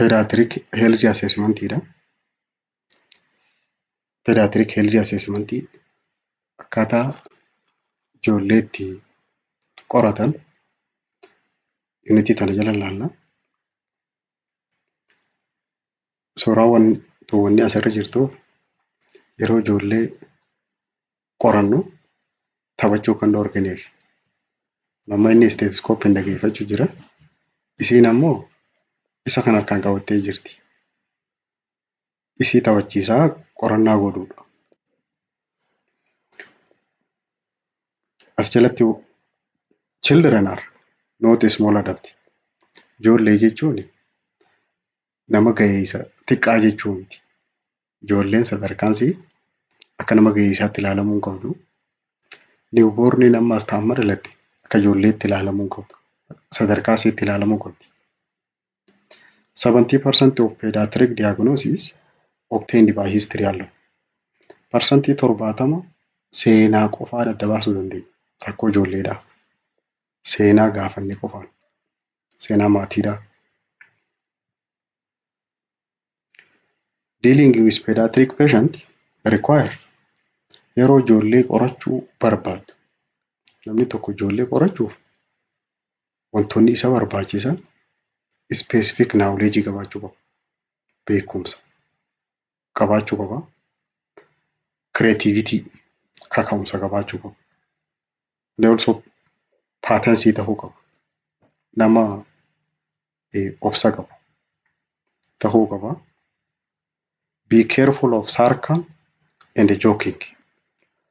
Pediatric Health Assessment dha. Pediatric Health Assessment akkaataa ijoollee itti qoratan unitii tana jala ilaalla. Suuraawwan wanni asirra jirtu yeroo ijoollee qorannu taphachuu kan dhoorganeef. Amma inni stethoscope dhageeffachuu jira. Isiin ammoo isa kan harkaan qabattee jirti. Isii taphachiisaa qorannaa godhuudha. As jalatti children are not small adult. Ijoollee jechuun nama ga'eessa xiqqaa jechuu miti. Ijoolleen sadarkaansii akka nama ga'eessaatti ilaalamuu hin qabdu. Newborn ammas taa'amma dhalatti akka ijoolleetti ilaalamuu hin qabdu. Sadarkaa isiitti ilaalamuu qabdi. 70% of pediatric diagnosis obtained by history alone. Parsantii 70 seenaa qofaan adda baasuu dandeenya. Rakkoo ijoolleedhaa. Seenaa gaafanne qofaan. Seenaa maatiidhaa. Dealing with pediatric patient require yeroo ijoollee qorachuu barbaadu. Namni tokko ijoollee qorachuuf wantoonni isa barbaachisan specific knowledge qabaachuu qaba. Beekumsa qabaachuu qaba. Creativity kaka'umsa qabaachuu qaba. And also patency ta'uu qaba. Nama obsa qabu ta'uu qaba. Be careful of sarcasm and joking.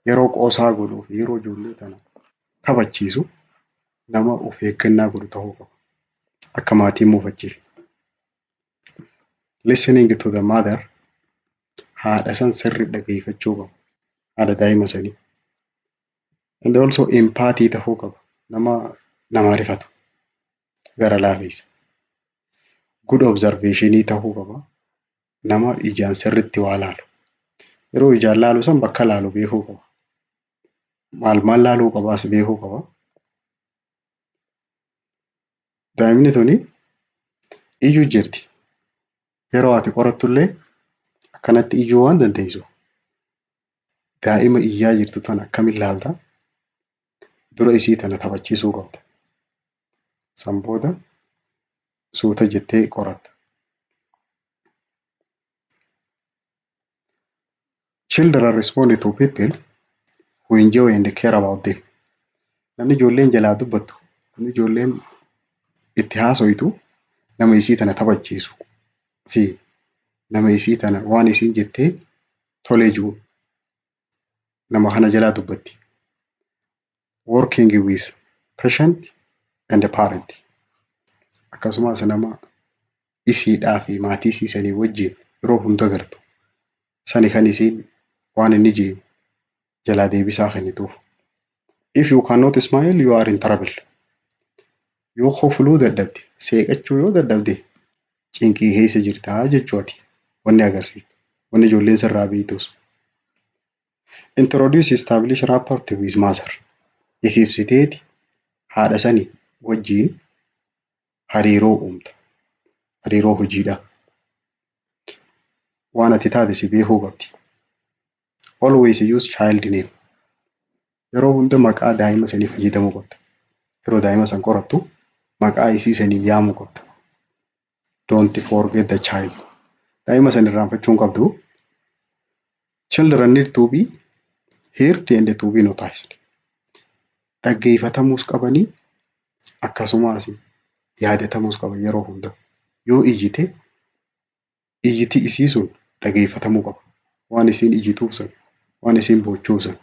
Yeroo qoosaa godhuuf yeroo ijoollee tana taphachiisu nama of eeggannaa godhu ta'uu qaba. Akka maatiin muufachiif. Listening to the mother. Haadha san sirri dhageeffachuu qaba. Haadha daa'ima sanii. And also empathy ta'uu qaba. Nama rifatu. Gara laafeessa. Good observation ta'uu qaba. Nama ijaan sirriitti waa laalu. Yeroo ijaan laalu san bakka laalu beekuu qaba. Maal laaluu qabaas beekuu qaba. Daa'imni tuni iyyuu jirti. Yeroo ati qorattullee akkanatti iyyuu waan dandeessu. Daa'ima iyyaa jirtu tana akkamiin laalta? Dura isii tana taphachiisuu qabda. San booda suuta jettee qoratta. Children respond to people who enjoy and care about them. Namni ijoolleen jalaa dubbattu, namni ijoolleen itti haasoitu nama isii tana taphachiisu fi nama isii tana waan isiin jettee tolee jiru nama kana jalaa dubbatti. Working with patient and the parent. Akkasumas nama isiidhaa fi maatii isiisanii wajjin yeroo hunda gartu. Sani kan isiin waan inni jee jalaa deebisaa kennituuf. If you cannot smile, you are in trouble. Yoo hofluu dadhabde, seeqachuu yoo dadhabde, cinqii keessa jirtaa jechuuti. Wanni agarsiiftu. Wanni ijoolleen sirraa beektus. Introduce establish rapport with mother. Ifibsiteeti haadha sanii wajjin hariiroo uumta. Hariiroo hojiidha. Waan ati taate si beekuu qabdi. Always use child name. Yeroo hunda maqaa daa'ima sanii fayyadamuu qabda. Yeroo daa'ima san qorattu maqaa isii sanii yaamuu qabda. Don't forget the child. Daa'ima san irraanfachuu hin qabdu. Children need to be heard and to be noticed. Dhaggeeffatamuus qabanii akkasumas yaadatamuus qaban yeroo hunda. Yoo ijite ijiti isii sun dhaggeeffatamuu qaba. Waan isiin ijituuf san, waan isiin boochuuf san.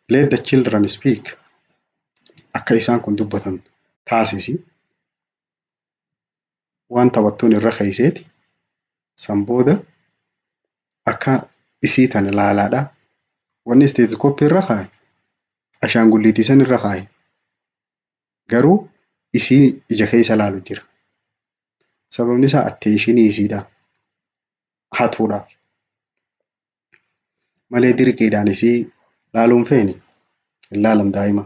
Let the children speak. Akka isaan kun dubbatan taasisi. Waan taphattuun irra keesseeti. San booda akka isii tana laalaadha. Wanni stethoscope irra kaaye. Ashaangulliitii san irra kaaye. Garuu isii ija keessa laalu jira. Sababni isaa attention isiidha. Hatuudhaaf. Malee dirqiidhaan isii laaluun feeni. Ilaalan daa'ima.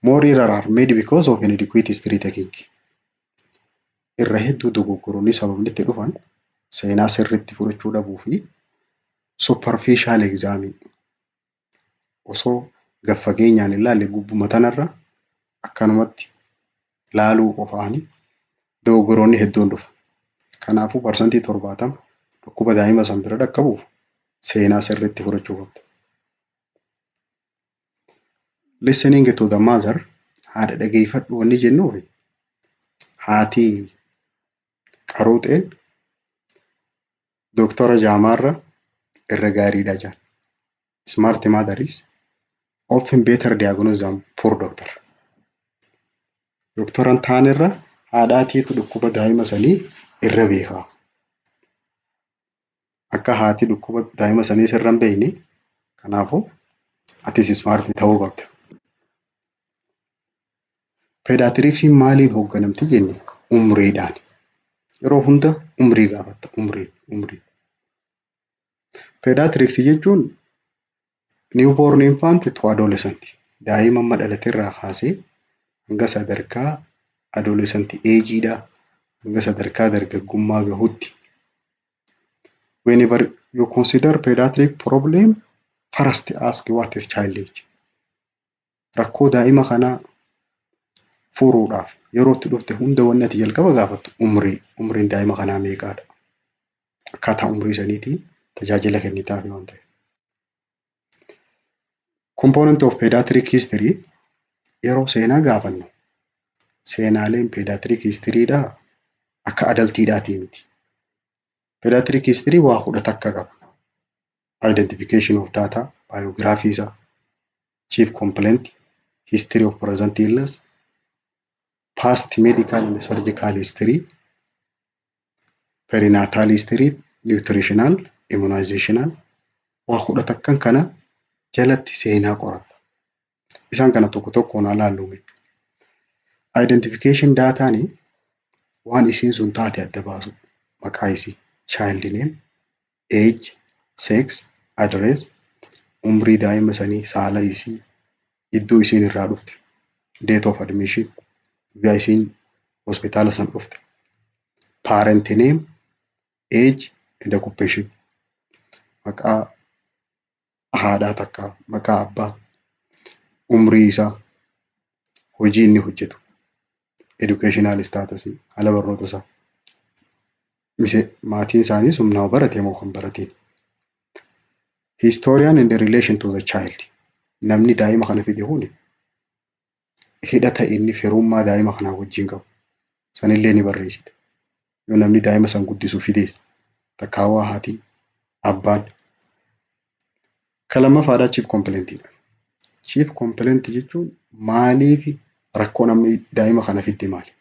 More error are made because of inadequate history taking. Irra hedduu dogoggoroonni sababni itti dhufan seenaa sirriitti fudhachuu dhabuu fi superficial examii osoo gaffageenyaan hin ilaalle gubbuma tanarra akkanumatti laaluu qofaani dogoggoroonni hedduun dhufu. Kanaafuu parsantii 70 dhukkuba daa'ima san bira dhaqqabuuf seenaa sirriitti fudhachuu qabda. Listening to the mother haadha dhageeffadhu wanni jennuufi haati qaruuxeen Dooktora Jaamaarra irra gaariidha jedhan. Smart mother is often better diagnosed than poor doctor. Dooktoraan taanirra haadhaatiitu dhukkuba daa'ima sanii irra beeka. Akka haati dhukkuba daa'ima sanii sirra hin beekne kanaafuu atis smart ta'uu qabda. Pediatriksiin maaliin hoogganamti jenne umriidhaan. Yeroo hunda umrii gaafatta. Umrii. Pediatriks jechuun newborn infant to adolescent. Daa'ima amma dhalate irraa kaasee hanga sadarkaa adolescent ageedhaa hanga sadarkaa dargaggummaa gahuutti. Whenever you consider pediatric problem, first ask what is child age. Rakkoo daa'ima kanaa furuudhaaf yeroo itti dhufte hunda wanni ati jalqaba gaafattu umriin daa'ima kanaa meeqaadha. Akkaataa umrii saniitiin tajaajila kennitaaf waan ta'eef. Component of pediatric history yeroo seenaa gaafannu seenaaleen pediatric historyidhaa akka adaltiidhaatii miti. Pediatric history waa 10 akka qaba. Identification of data, biography isaa, chief complaint, history of present illness, past medical and surgical history, perinatal history, nutritional, immunizational, waa 10 akkan kana jalatti seenaa qorata. Isaan kana tokko tokkoon ilaallume. Identification dataani waan isiin sun taate adda baasu maqaa isii, child name, age, sex, address, umrii daa'ima sanii, saala isii, iddoo isiin irraa dhufte, date of admission, guyyaa isiin hospitaala san dhufte, parent name, age and occupation, maqaa haadhaa takkaa, maqaa abbaa, umrii isaa, hojii inni hojjetu, educational status, haala barnoota isaa, maatiin isaanii humnaa barate moo kan barateen. Historian in relation to the child. Namni daa'ima kana fide huni hidhata inni firummaa daa'ima kanaa wajjin qabu. Sanillee ni barreessite. Yoo namni daa'ima san guddisuu fidees takkaawaa haati abbaan. Kalamaffaadhaa chief complaintidha. Chief complaint jechuun maaliif rakkoo namni daa'ima kana fidde maali?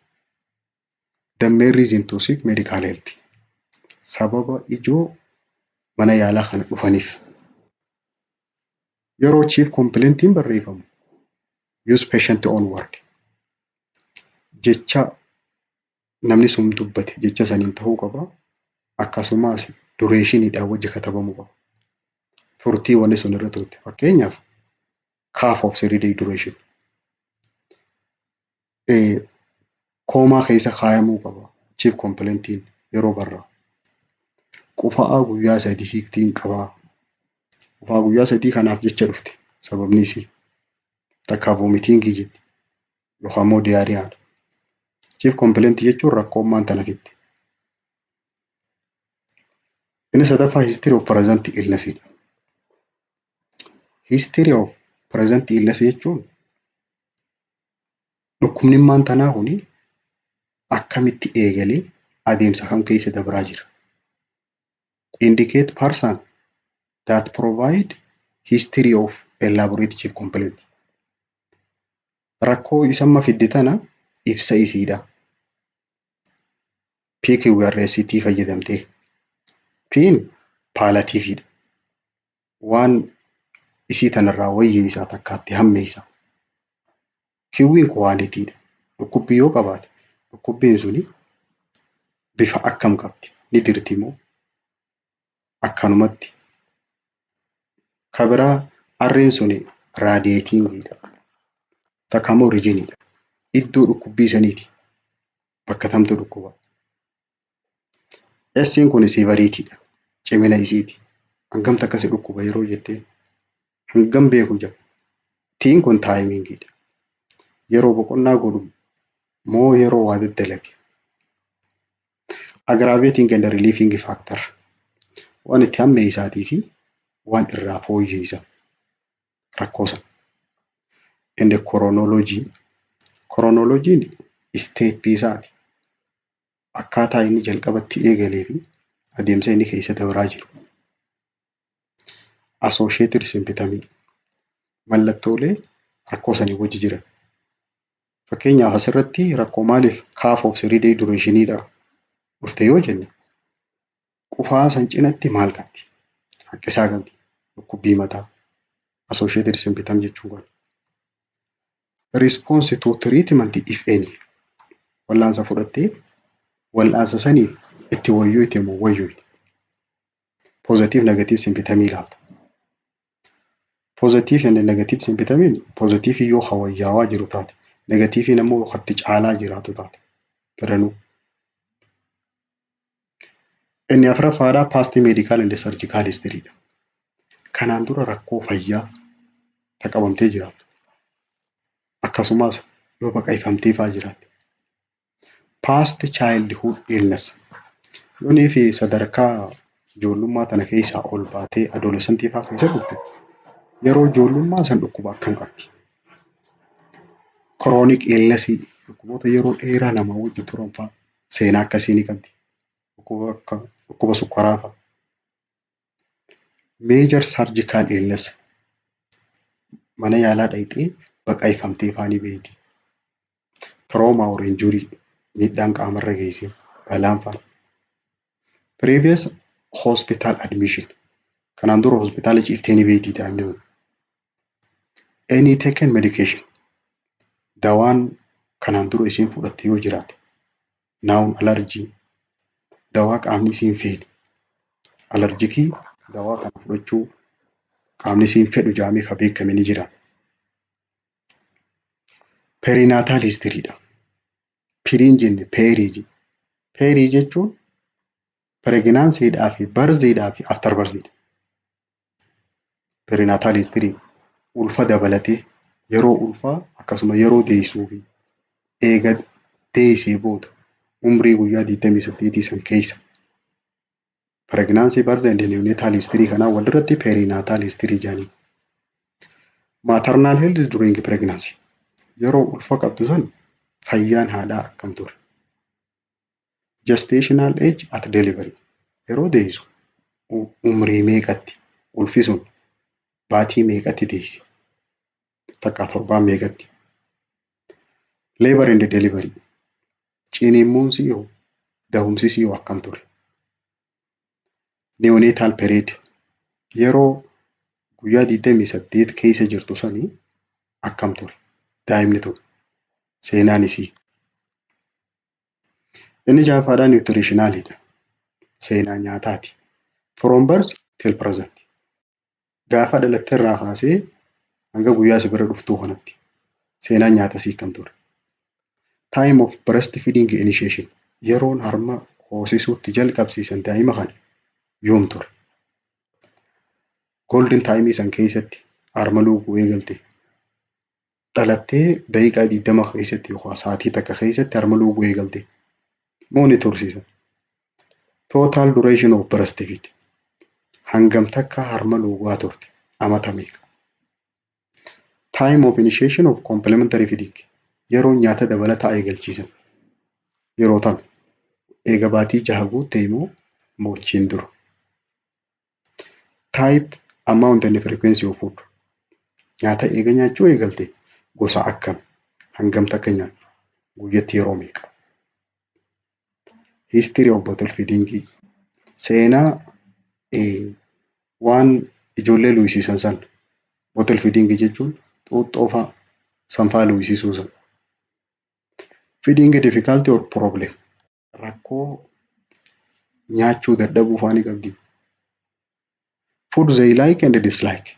The main reason to seek medical help. Sababa ijoo mana yaalaa kana dhufaniif. Yeroo chief complaintiin barreeffamu use patient own word. Jecha namni sun dubbate jecha saniin ta'uu qaba. Akkasumas durationiidhaan wajji katabamuu qaba. Turtii wanni sun irra turte. Fakkeenyaaf half of 3 day duration. Koomaa keessa kaayamuu qaba. Chief complaintiin yeroo barraa. Qufa'aa guyyaa 3 hiiktiin qabaa. Qufaa guyyaa 3 kanaaf jecha dhufte. Sababni isii takkaa vomitingii jetti. Yookaan immoo diyaariyaadha. Chief complaint jechuun rakkoommaan tana fitti. Inni sadaffaa history of present illness. History of present illness jechuun dhukkubnimmaan tanaa kuni akkamitti eegalee adeemsa kam keessa dabraa jira. Indicate person that provide history of elaborate chief complaint. Rakkoo isamma fidde tana ibsa isiidha. PQRST fayyadamtee. Piin paalatiifidha. Waan isii tanarraa wayyee isaa takkaatti hammeessa. Qwiin qualitiidha. Dhukkubbii yoo qabaate dhukkubbiin suni bifa akkam qabdi? Ni dirti moo? Akkanumatti. Kabiraa arreen suni raadiyeetingiidha. takka immoo riijiniidha. Iddoo dhukkubbii saniiti. Bakka tamtu dhukkuba. Esiin kun siivariitiidha. Cimina isiiti. Hangamta akkasii dhukkuba yeroo jettee hangam beeku jira. Tiin kun taayimingiidha. Yeroo boqonnaa godhu moo yeroo waa daddalage. Agiraaveetiin ganda riiliifingi faaktar. Waan itti hammeessaatii fi waan irraa fooyyessa rakkoo sana. Inni koroonooloojii. Koroonooloojiin isteeppii isaati. Akkaataa inni jalqabatti eegalee fi adeemsa inni keessa dabraa jiru. Associated symptomii. Mallattoolee rakkoo sanii wajji jiran. Fakkeenyaaf asirratti rakkoo maaliif cough of 3 day durationiidha dhufte yoo jenne qufaa san cinatti maal qabdi? Haqqisaa qabdi. Dhukkubbii mataa. Associated symptom jechuun kun. Response to treatment if any. Wallaansa fudhattee wal'aansa saniif itti wayyuu itti immoo wayyuu. Positive negative symptomii ilaalta. Positive and negative symptomiin positive yoo hawayyaawaa jiru taate negatiiviin immoo waqtii caalaa jiraatu taate daranuu. Inni afuraffaadhaa past medical and surgical history. Kanaan dura rakkoo fayyaa qabamtee jiraatu. Akkasumas yoo baqaifamtee fa'aa jiraate. Past childhood illness. Yoonii fi sadarkaa ijoollummaa tana keessaa ol baatee adolescentii fa'aa keessa dhufte yeroo ijoollummaa san dhukkuba akkam qabdi. Chronic illness dhukkuboota yeroo dheeraa nama wajji turan fa'aa seenaa akkasii ni qabdi. Dhukkuba sukkaraa fa'aa. Major surgical illness. Mana yaalaa dhaqxee baqaifamtee fa'aa ni beekti. Trauma or injury miidhaan qaamarra geessee balaan fa'aa. Previous hospital admission. Kanaan dura hospitaala ciiftee ni beektii ta'anii. Any taken medication. Dawaan kanaan dura isiin fudhatte yoo jiraate. Naawun alarjii. Dawaa qaamni isiin feene. Alarjikii dawaa kana fudhachuu qaamni isiin fedhu jaamee ka beekame ni jira. Perinatal historyidha. Piriin jenne peerii. Peerii jechuun pregnancyidhaa fi barziidhaa fi after barziidha. Perinatal history ulfa dabalatee yeroo ulfaa akkasuma yeroo deessuu fi eega deessee booda umrii guyyaa 28 san keessa. Pregnancy birth and neonatal history kanaa walirratti perinatal history jedhanii. Maternal health during pregnancy. Yeroo ulfa qabdu san fayyaan haadhaa akkam ture. Gestational age at delivery. Yeroo deessu umrii meeqatti ulfi sun baatii meeqatti deessi. Takka torbaan meeqatti. Labor and delivery. Ciniinsuun yoo dahumsi yoo akkam ture. Neonatal period. Yeroo guyyaa 28 keessa jirtu sanii akkam ture. Daa'imni ture. Seenaan isii. Inni jaafaadhaan nutritionalidha. Seenaa nyaataati. From birth till present. Gaafa dhalatte irraa kaasee hanga guyyaa si bira dhuftuu kanatti. Seenaan nyaata sii akkam ture. Time of breastfeeding initiation. Yeroon harma hoosisuutti jalqabsiisan daa'ima kana yoom ture. Golden time san keessatti harma luuguu eegalte. Dhalattee daqiiqaa 20 keessatti yookaan sa'aatii takka keessatti harma luuguu eegalte. Monitorsiisan. Total duration of breastfeed. Hangam takka harma luugaa turte amata meeqa. Time of initiation of complementary feeding. Yeroo nyaata dabalataa eegalchiisan. Yeroo tam eega baatii 6 guutte immoo moorchiin duru. Type, amount and frequency of food. Nyaata eega nyaachuu eegalte gosa akkam hangam takka nyaata guyyatti yeroo meeqa. History of bottle feeding. Seenaa waan ijoollee luusisan san bottle feeding jechuun xuuxxoo fa'aa sanfaa luusisuu san. Feeding difficulty or problem. Rakkoo nyaachuu dadhabuu fa'aa ni qabdi. Food they like and dislike.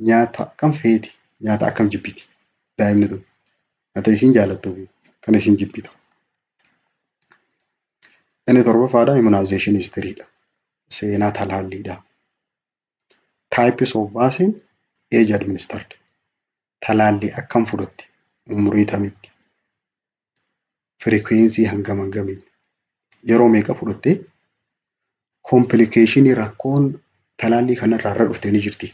Nyaata akkam feeti, nyaata akkam jibbiti daa'imni tun. Ati isin jaalattuu fi kan isin jibbitu. Inni torbaffaadha immunization history'dha. Seenaa talaalliidha. Types of vaccine age administered. Talaallii akkam fudhatte? Umurii tamitti? Frequency hangam hangamiin? Yeroo meeqa fudhatte? Complication rakkoon talaallii kanarraa irra dhuftee ni jirti.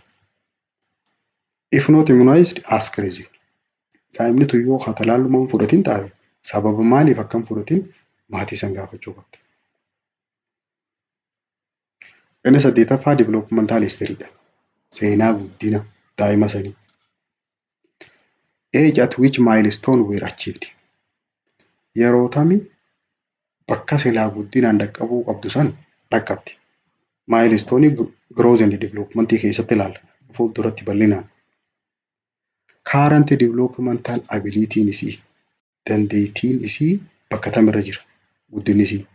If not immunized, ask reason. Daa'imni tun yoo talaalluma hin fudhatin taate sababa maaliif akka hin fudhatin maatii san gaafachuu qabdi. Inni saddeetaffaa developmental history'dha. Seenaa guddina daa'ima sanii. Age at which milestone were achieved. Yeroo tami bakka silaa guddinaan dhaqqabuu qabdu san dhaqqabdi. Milestone growth and development keessatti ilaalla. Fuulduratti bal'inaan. Current developmental ability isii dandeettiin isii bakka tamirra jira. Guddinni isii.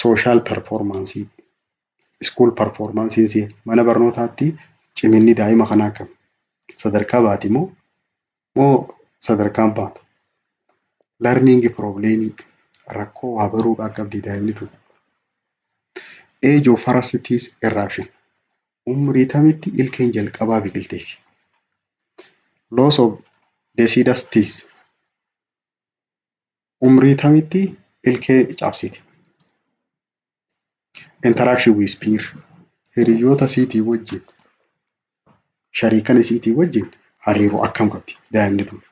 Social performance, school performance isii mana barnootaatti ciminni daa'ima kanaa akkam? Sadarkaa baati moo sadarkaan baatu? Learning problem rakkoo waa baruudhaa qabdi daa'imni tun. Age of first teeth eruption. Umrii tamitti ilkeen jalqabaa biqilteef. Loss of deciduous teeth. Umrii tamitti ilkee cabsiti. Interaction with peer. Hiriyoota isiitii wajjin shariikan isiitii wajjin hariiroo akkam qabdi daa'imni tun.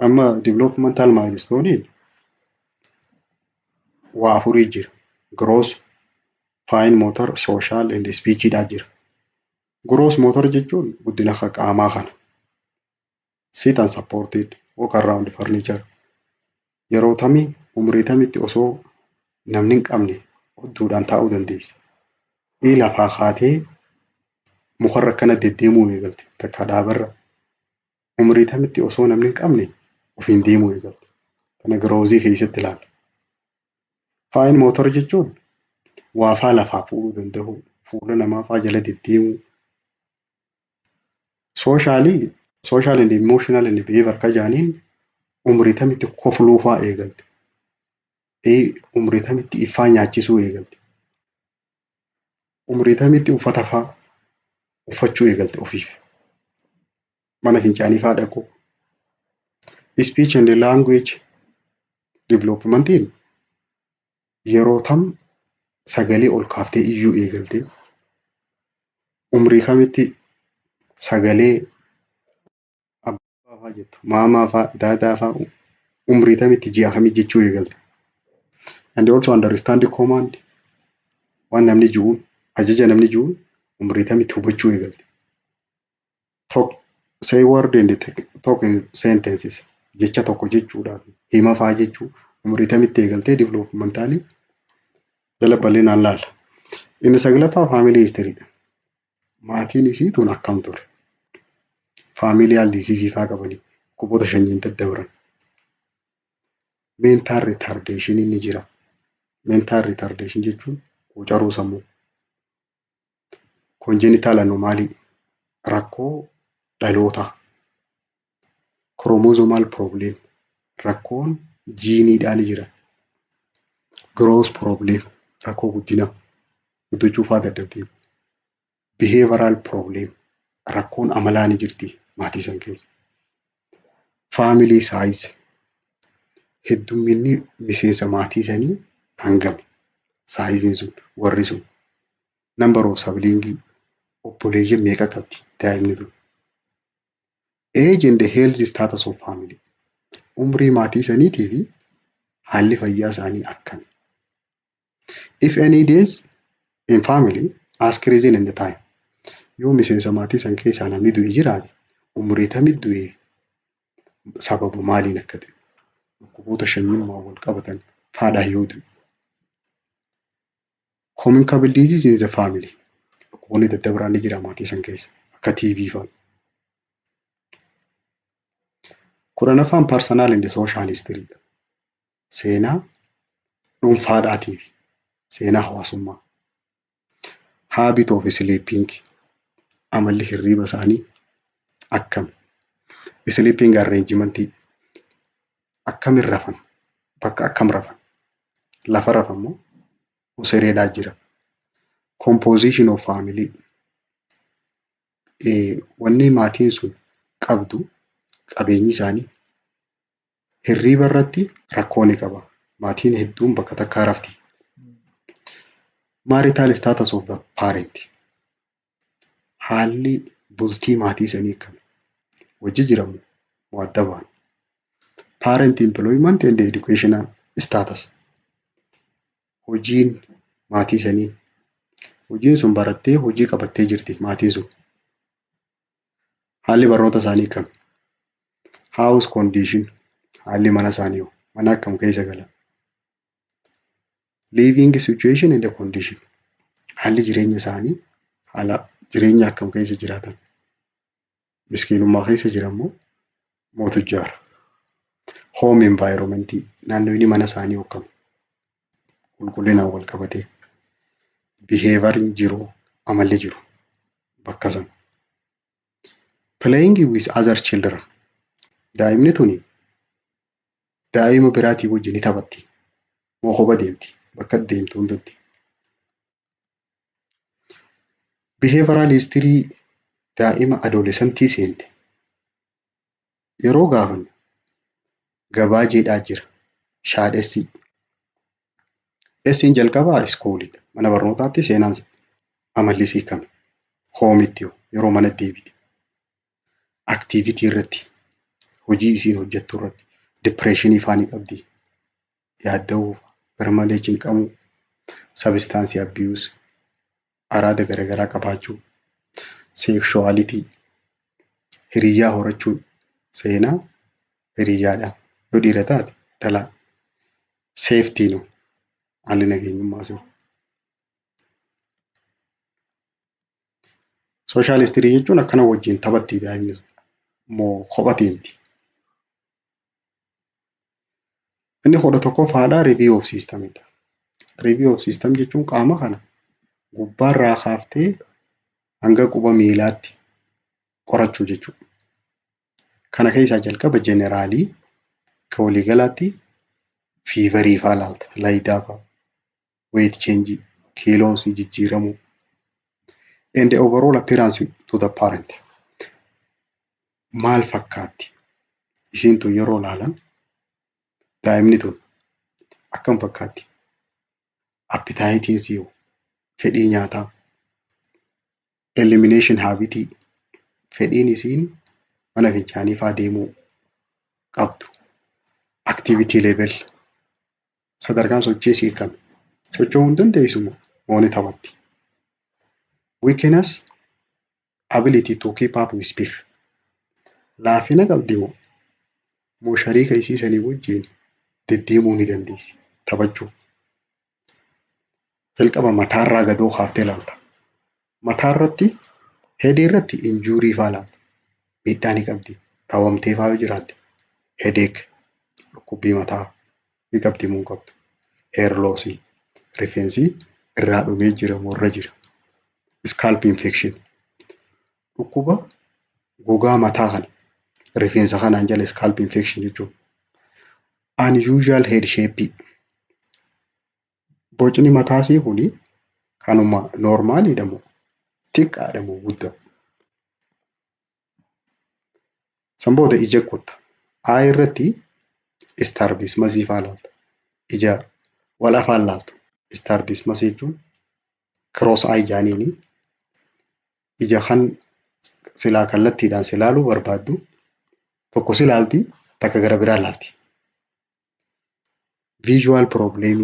Amma developmental milestone'iin waa afurii jira. Gross, fine motor, social and speech'dhaa jira. Gross motor jechuun guddina qaamaa kana. Sit and supported walk around furniture. Yeroo tamii umrii tamitti osoo namni hin qabne hodduudhaan taa'uu dandeessi. Lafaa kaatee mukarra akkana deddeemuu eegalte takka dhaabarra. Umrii tamitti osoo namni hin qabne ofiin deemuu eegalte. Kana groozii keessatti ilaalla. Fine motor jechuun waafaa lafaa fuudhuu danda'u, fuula namaafaa jala deddeemuu. Social and emotional and behavior kajaaniin umrii tamitti kofluufaa eegalte. Umrii tamitti ifaa nyaachisuu eegalte. Umrii tamitti uffata faa uffachuu eegalte ofiif. Mana fincaanii faa dhaquu. Speech and language development'iin yeroo tam sagalee ol kaaftee iyyuu eegalte. Umrii kamitti sagalee abbaa faa jettu, maamaa faa, daadaa faa umrii tamitti ji'a kamii jechuu eegalte. And also understand the command. Waan namni ji'uun ajaja namni ji'uun umrii tamitti hubachuu eegalte. Say word and talk in sentences. Jecha tokko jechuudhaaf hima faa jechuu umrii tamitti eegaltee developmentaalii jala bal'inaan laalla. Inni saglaffaa family history'dha. Maatiin isii tun akkam ture? Familial disease faa qabanii dhukkuboota shanyiin daddabran. Mental retardation inni jira. Mental retardation jechuun quucaruu sammuu. Congenital anomaly rakkoo dhalootaa. Chromosomal problem rakkoon jiiniidhaan jira. Growth problem rakkoo guddachuu faa dadhabdee. Behavioral problem rakkoon amalaa ni jirti maatii san keessa. Family size heddumminni miseensa maatii sanii hangami? Saayiziin sun warri sun. Number of siblings obboleeyyan meeqa qabdi daa'imni tun? Age and the health status of family. Umrii maatii saniitii fi haalli fayyaa isaanii akkami? If any days in family, ask reason and the time. Yoo miseensa maatii san keessaa namni du'e jiraate umrii tamitti du'e sababa maaliin akka du'e? Dhukkuboota shanyummaa wal qabatan faadhaan yoo du'e. Communicable disease in the family. Dhukkuboonni daddabraa ni jira maatii san keessa akka TB fa'a. Kurnaffaan personal and social history. Seenaa dhuunfaadhaatii fi seenaa hawaasummaa. Habit of sleeping. Amalli hirriiba isaanii akkam, sleeping arrangement akkamin rafan, bakka akkam rafan, lafa rafan moo sireedhaa jira, composition of family wanni maatiin sun qabdu qabeenyi isaanii hirriiba irratti rakkoo ni qaba. Maatiin hedduun bakka takkaa rafti. Marital status of the parent haalli bultii maatii sanii akkami, wajji jiramu moo adda ba'an. Parent employment and educational status hojiin maatii sanii, hojiin sun barattee hojii qabattee jirti maatiin sun. Haalli barnoota isaanii akkami. House condition haalli mana isaanii hoo mana akkam keessa galan. Living situation and the condition haalli jireenya isaanii haala jireenya akkam keessa jiraatan. Miskiinummaa keessa jiran moo mootummaa. Home environment naannoonni mana isaanii akkam, qulqullinaan wal qabatee. Behavior jiru, amalli jiru bakka sana. Playing with other children daa'imni tuni daa'ima biraatii wajjin ni taphatti moo kopha deemti bakka deemtu hundatti. Behavioral history daa'ima adolescentii seente yeroo gaafannu gabaa jeedhaa jira shaadhessi. Essiin jalqabaa iskooliidha mana barnootaatti seenaan amallisii kami hoomitti yeroo mana deebite. Activity irratti hojii isiin hojjettu irratti depressionii faanii qabdi, yaadda'uu, garmalee cinqamuu, substance abuse, araada garaagaraa qabaachuu, sexuality, hiriyyaa horachuu, seenaa hiriyyaadhaan yoo dhiira taate dhalaa. Safety no haalli nageenyummaa isaa. Social history jechuun akkana wajjin taphatti daa'imni moo kopha deemti. Inni kudha tokkoffaadhaa review of systemidha. Review of system jechuun qaama kana gubbaarraa kaaftee hanga quba miilaatti qorachuu jechuudha. Kana keessaa jalqaba generaalii ka waliigalaatti fiivarii fa'aa laalta, laayidaa fa'aa, weight change, kiiloonsii jijjiiramuu. And the overall appearance to the parent. Maal fakkaatti isiin tun yeroo laalan daa'imni tun akkam fakkaatti. Appetaayitiin sii fedhii nyaataa, elimination habitii fedhiin isiin mana fincaanii fa'aa deemuu qabdu. Activity level sadarkaan sochii isii akkami, socho'uu hin dandeessu moo ni taphatti. Weakness ability to keep up with peer laafina qabdi moo shariika isiisanii wajjin deddeemuu ni dandeessi taphachuu. Jalqaba mataarraa gadoo kaaftee laalta. Mataarratti hedii irratti injuurii fa'aa laalta. Miidhaa ni qabdi raawwamtee fa'aa yoo jiraatte headache dhukkubbii mataa ni qabdi moo hin qabdu. Hair loss rifeensi irraa dhumee jira moo irra jira. Scalp infection dhukkuba gogaa mataa kana rifeensa kanaan jala scalp infection jechuun. Unusual head shape bocni mataasii kuni kanuma noormaaliidha moo xiqqaadha moo guddaa. Sanboota ija qotta. Eye irratti strabismusii fa'aa laalta. Ija wal afaan laalta. Strabismusii jechuun cross eye jaaniini ija kan silaa kallattiidhaan si ilaaluu barbaaddu tokko si ilaalti takka gara biraa ilaalti. Visual problem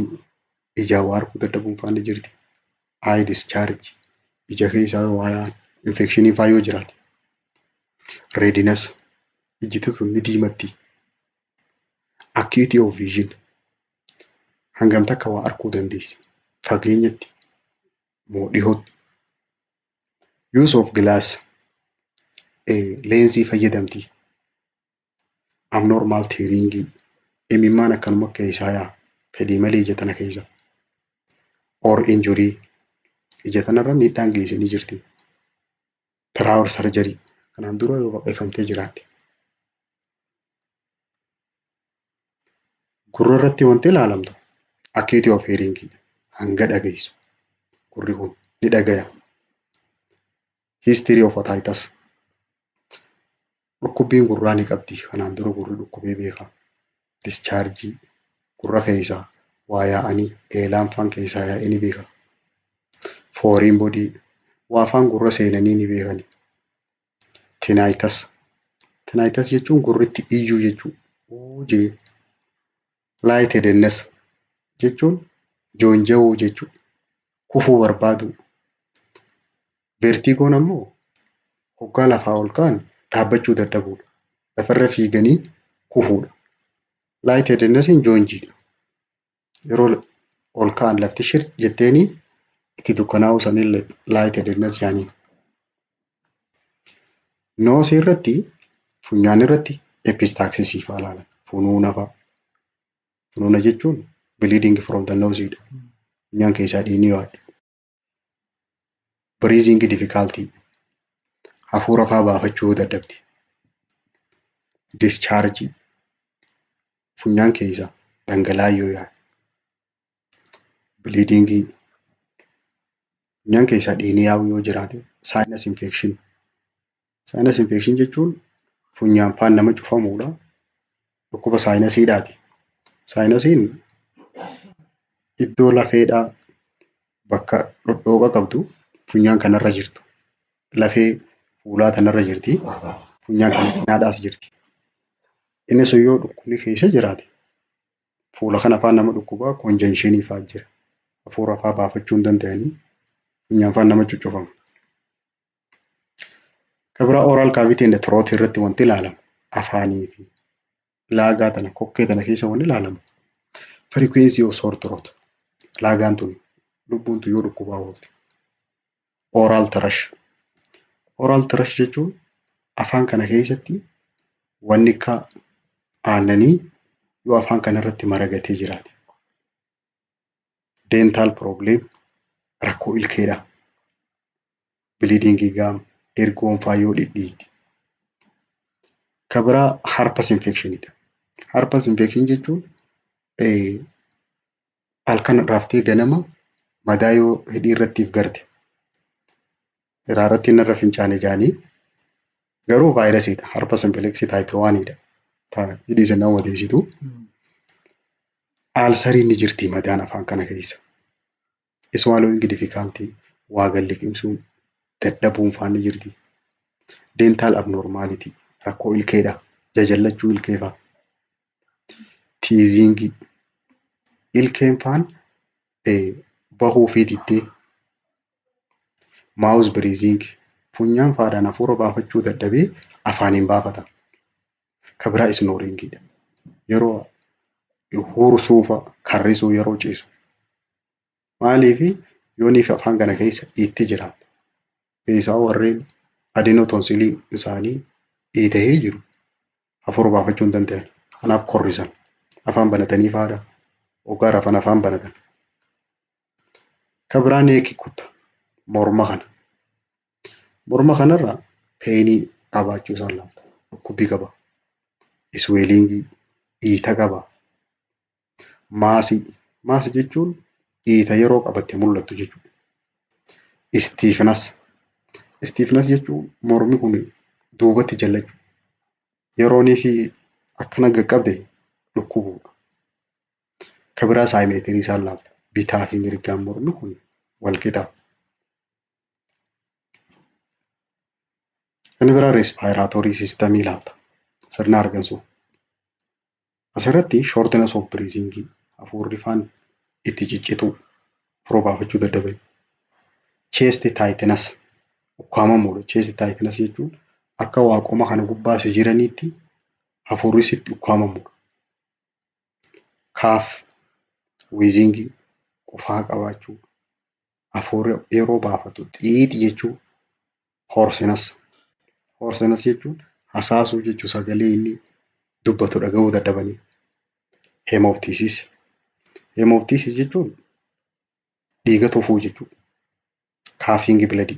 ijaan waa arguu dadhabuun fa'aa ni jirti. Eye discharge ija keessaa waa infekshinii fa'aa yoo jiraate. Redness iji tun ni diimatti. Acuity of vision hangam takka waa arguu dandeessi fageenyatti moo dhihootti. Use of glass leensii fayyadamti. Abnormal tearing imimmaan akkanuma keessaa yaa fedhii malee ija tana keessa. Or injury ija tanarra miidhaan geessanii jirti. Prior surgery kanaan dura yoo baqeeffamtee jiraatte. Gurra irratti wanti ilaalamtu acuity of hearing hanga dhageessu. Gurri kun ni dhagaya. History of otitis. Dhukkubbiin gurraa ni qabdi. Kanaan dura gurri dhukkubee beeka. Discharge gurra keessaa waa yaa'anii eelaan faan keessaa yaa'ee ni beeka. Foreign body waa afaan gurra seenanii ni beekani. Tinnitus. Tinnitus jechuun gurritti iyyuu jechuudha. Lightheadedness jechuun joonja'uu jechuudha. Kufuu barbaadu. Vertigoon ammoo hoggaa lafaa ol ka'an dhaabbachuu dadhabuudha. Lafarra fiiganii kufuudha. Lightheadednessiin joonjiidha. Yeroo ol ka'an lafti shir jetteenii itti dukkanaa'uu sanii lightheadedness jaaniin. Noosii irratti funyaan irratti epistaxis fa'aa ilaalan. Funuuna fa'a. Funuuna jechuun bleeding from the nose dha. Funyaan keessaa dhiigni yaa'e. Breathing difficulty. Hafuura fa'aa baafachuu dadhabdi. Discharge. Funyaan keessaa dhangala'aa yoo yaa'e. Bleeding. Funyaan keessaa dhiigni yaa'u yoo jiraate. Sinus infection. Sinus infection jechuun funyaan faan nama cufamuudha. Dhukkuba saayinasiidhaati. Saayinasiin iddoo lafeedhaa bakka dhodhooqa qabdu funyaan kanarra jirtu. Lafee fuulaa kanarra jirti. Funyaan kana cinaadhaas jirti. Inni sun yoo dhukkubni keessa jiraate fuula kana faan nama dhukkubaa congestion fa'aa jira. Hafuura fa'aa baafachuu hin danda'anii funyaan faan nama cuccufama. Kabira oral cavity and throat irratti wanti ilaalamu afaanii fi laagaa tana kokkee tana keessa wanti ilaalamu frequency of sore throat. Laagaan tun lubbuun tun yoo dhukkubaa oolte. Oral thrush. Oral thrush jechuun afaan kana keessatti wanni akka aannanii yoo afaan kana irratti maragatee jiraate. Dental problem rakkoo ilkeedha. Bleeding gum ergoon fa'aa yoo dhidhiitti. Kabira herpes infectionidha. Herpes infection jechuun halkan raaftee ganama madaa yoo hidhii irrattiif garte. Irratti narra fincaane jaanii garuu vaayirasiidha. Herpes simplex type 1dha. Hidhii sana wadeessitu. Aalsariin ni jirti madaan afaan kana keessa. Swallowing difficulty waa galliqimsuun dadhabuun fa'aa ni jirti. Dental abnormality rakkoo ilkeedha. Jajallachuu ilkee fa'aa. Teething ilkeen fa'aan bahuu fi diddee. Mouth breathing funyaan fa'aadhaan hafuura baafachuu dadhabee afaaniin baafata. Kabira snoringidha. Yeroo huursuufa karrisuu yeroo ciisu. Maaliifi yooniif afaan kana keessa dhiitti jiraata. Keessaa warreen adenotonsilii isaanii dhiitahee jiru hafuura baafachuu hin danda'an. Kanaaf korrisan. Afaan banatanii fa'aadha. Hoggaa rafan afaan banatan. Kabira neeki kutta. Morma kana. Morma kanarraa peenii qabaachuu isaan laata. Dhukkubbii qaba. Isweelingii dhiita qaba. Maasii. Maasii jechuun dhiita yeroo qabatte mul'attu jechuudha. Stiffness. Stiffness jechuun mormi kun duubatti jallachuu. Yeroonii fi akkana qaqqabde dhukkubuudha. Kabira saayimeetirii isaan laata. Bitaa fi mirgaan mormi kun wal qixa. Inni bira respiratory system ilaalla. Sirna hargansuu. Asirratti shortness of breathing hafuurri faan itti ciccitu hafuura baafachuu dadhaban. Chest tightness ukkaamamuudha. Chest tightness jechuun akka waaqoma kana gubbaa si jiraniitti hafuurri sitti ukkaamamuudha. Cough wheezing qufaa qabaachuu. Hafuura yeroo baafatu xiixi jechuu. Hoarseness. Hoarseness jechuun hasaasuu jechuu sagalee inni dubbatu dhaga'uu dadhabanii. Hemoptysis. Hemoptysis jechuun dhiiga tufuu jechuudha. Coughing blood.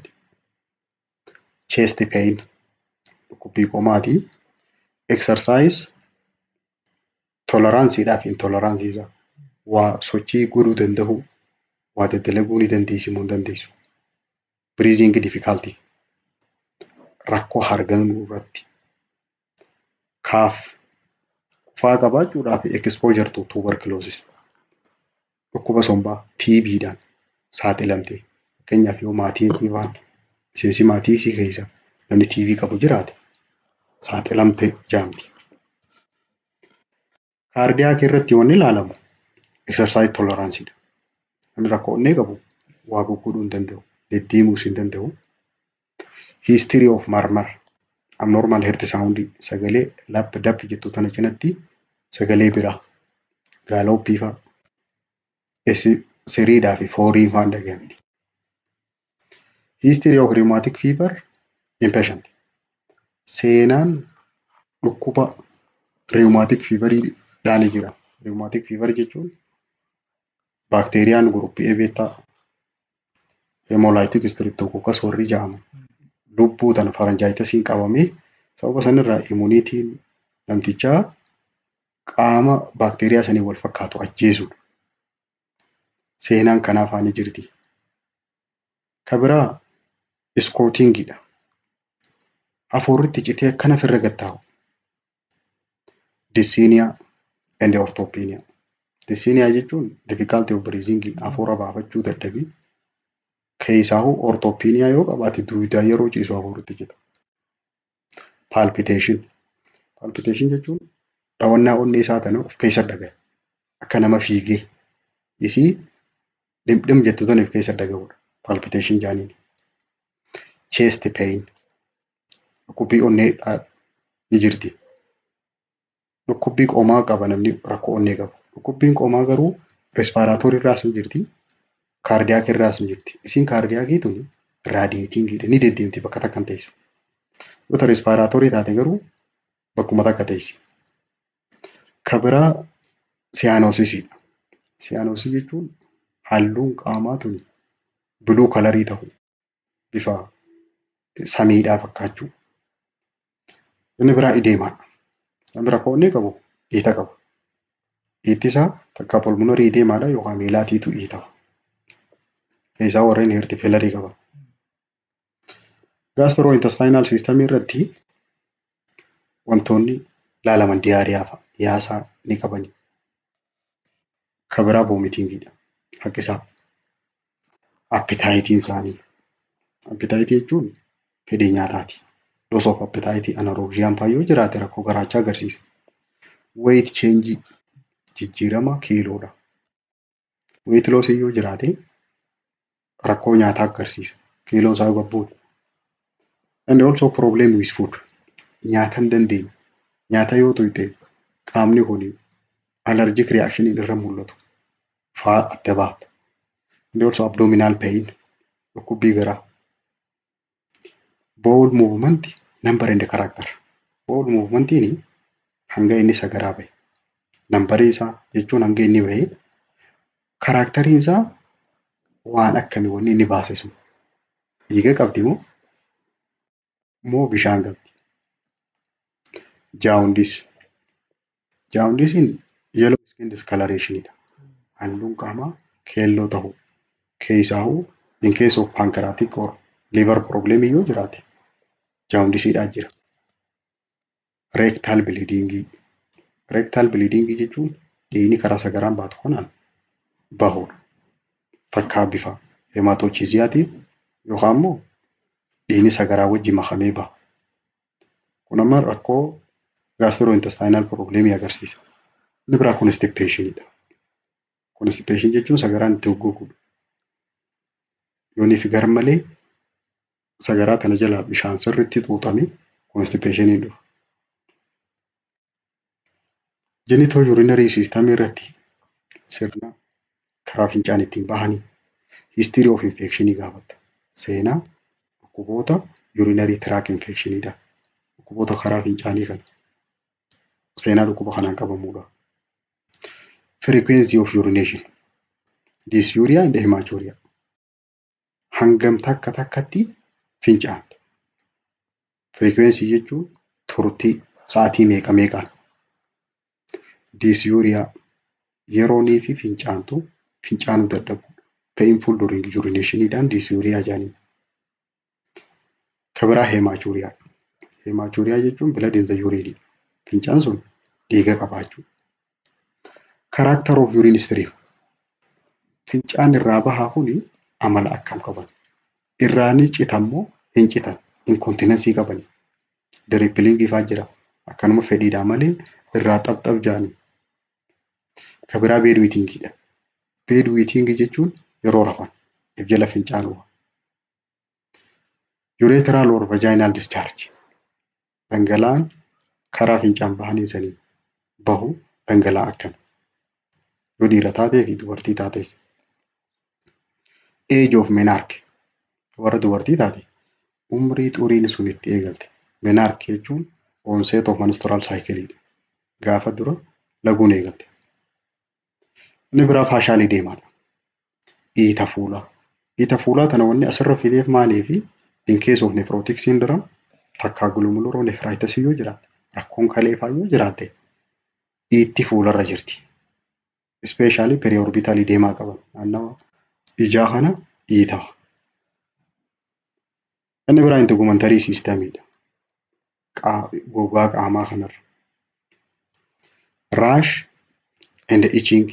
Chest pain. dhukkubbii qomaati. Exercise toleraansiidhaa fi intoleransii isaa waa sochii godhuu danda'u waa daddalaguu ni dandeessi moo hin dandeessu. Breathing difficulty rakkoo harganuu irratti. Kaaf qufaa qabaachuudhaa fi exposure to tuberculosis dhukkuba sombaa TB'dhaan saaxilamte. Fakkeenyaaf yoo maatiin isii waan miseensi maatii isii keessa namni TB qabu jiraate saaxilamte jaamti. Kaardiyaak irratti wanni ilaalamu exercise toleransiidha. Namni rakkoo onnee qabu waa gurguruu hin danda'u, deddeemuus hin danda'u. History of murmur abnormal heart sound sagalee lap dap jettu tana cinatti sagalee biraa gaalooppii fa'a siriidhaa fi foorii fa'aan dhagahamti. History of rheumatic fever in patient seenaan dhukkuba rheumatic feverii dhaani jira. Rheumatic fever jechuun baakteeriyaan guruppii A beetaa hemolytic streptococcus warri jedhamu lubbuu tana faranjaayitasiin qabamee sababa sanirraa immuniitiin namtichaa qaama baakteeriyaa sanii wal fakkaatu ajjeesudha. Seenaan kanaaf ani jirti. Kabiraa iskootingidha. Hafuurritti citee akkana firra gattaa'u. Dyspnea and orthopnea. Dyspnea jechuun difficulty of breathing hafuura baafachuu dadhabii. Keessaahu orthopnea yoo qabaate duudaa yeroo ciisu hafuurritti cita. Palpitation. Palpitation jechuun dhawannaa onnee isaa tana of keessa dhagaya. Akka nama fiigee isii dhimdhim jettu tana of keessa dhaga'udha. Palpitation jaaniin. Chest pain. Dhukkubbii onnee ni jirti. Dhukkubbii qomaa qaba namni rakkoo onnee qabu. Dhukkubbiin qomaa garuu respiratory irraas ni jirti. Kaardiyaak irraas ni jirti. Isiin kaardiyaakii tun raadiyeetingidha. Ni deddeemti bakka takka hin teessu. Yoo ta respiratory taate garuu bakkuma takka teessi. Kabiraa siyaanoosisidha. Siyaanosii jechuun halluun qaamaa tun biluu kalarii ta'u bifa samiidhaa fakkaachuu. Inni biraa ideemaadha. Namni rakkoo onnee qabu dhiita qaba. Dhiitti isaa takka pulmonarii ideemaadha yookaan miilaatiitu dhiita'a. Keessaa warreen heerti feelarii qaba. Gastrointestinal system irratti wantoonni ilaalaman diyaariyaa fa'a yaasaa ni qabani. Kabiraa vomitingidha. Haqqisaa. Appetaayitiin isaanii. Appetaayitii jechuun fedhii nyaataati. Loss of appetite anaroojiyaan fa'aa yoo jiraate rakkoo garaachaa agarsiisa. Weight change jijjiirama kiiloodha. Weight loss yoo jiraate rakkoo nyaataa agarsiisa. Kiiloon isaa gabbuudha. And also problem with food. Nyaata hin dandeenye. Nyaata yoo tuyte qaamni kun allergic reaction irra mul'atu. Fa'aa adda baata. And also abdominal pain. Dhukkubbii garaa. Bowel movement number and character. Bowel movement ini hanga inni sagaraa bahe. Nambarii isaa jechuun hanga inni bahe. Karaakteriin isaa waan akkamii wanni inni baase sun. Dhiiga qabdi moo bishaan qabdi. Jaundice. Jaundiceen yellow skin discolorationidha. Halluun qaamaa keelloo ta'u. Keessaahu in case of pancreatic or liver problem yoo jiraate jaundiceedhaa jira. Rectal bleeding. Rectal bleeding jechuun dhiigni karaa sagaraan baatu kanaan bahudha. Takkaa bifa hematochisiaatiin yookaan immoo dhiigni sagaraa wajjin makamee baha. Kun amma rakkoo gastrointestinal problem agarsiisa. Inni biraa constipationidha. Constipation jechuun sagaraan itti goggogudha. Yoonni fi garmalee sagaraa tana jalaa bishaan sirriitti xuuxame constipationiin dhufa. Genitourinary system irratti sirna karaa fincaan ittiin bahanii history of infection gaafata. Seenaa dhukkuboota urinary tract infectionidha. Dhukkuboota karaa fincaanii kana seenaa dhukkuba kanaan qabamudha. Frequency of urination. Dysuria and hematuria. Hangam takkatti fincaanta. Firiikweensii jechuun turtii sa'aatii meeqa meeqaan. Diisyuuriyaa yeroo niitii fincaanuu dadhabu. Painful during urinationiidhaan diisyuuriyaa jedhanii. Kan biraa heemaachuriyaa. Heemaachuriyaa jechuun blood in the urine. Fincaan sun dhiiga qabaachuu. Character of urine stream. Fincaan irraa bahaa kuni amala akkam qaban? Irraa ni citamoo hin citan? Incontinensii qabani. Dirippiliingii fa'aa jira. Akkanuma fedhiidhaan malee irraa xapxap jedhani. Kan biraa bedwettingidha. Bedwetting jechuun yeroo rafan if jala fincaanuu. Urethral or vaginal discharge. Dhangala'aan karaa fincaan bahanii sanii bahu dhangala'aa akkam? Yoo dhiira taatee fi dubartii taates. Age of menarche. Warra dubartii taate umrii xuriin sun itti eegalte. Menarche jechuun onset of menstrual cycle. Gaafa dura laguun eegalte. Inni biraa faashaalii deemaadha. Iita fuulaa. Iita fuulaa tana wanni asirra fideef maaliifi in case of nephrotic syndrome takkaa glomerular nephritis yoo jiraate rakkoon kaleefaa yoo jiraate iitti fuularra jirti. Especially periorbital deemaa qaban naannawa ijaa kana iita. Inni biraa integumentary systemidha. Gogaa qaamaa kanarra. Rash and itching.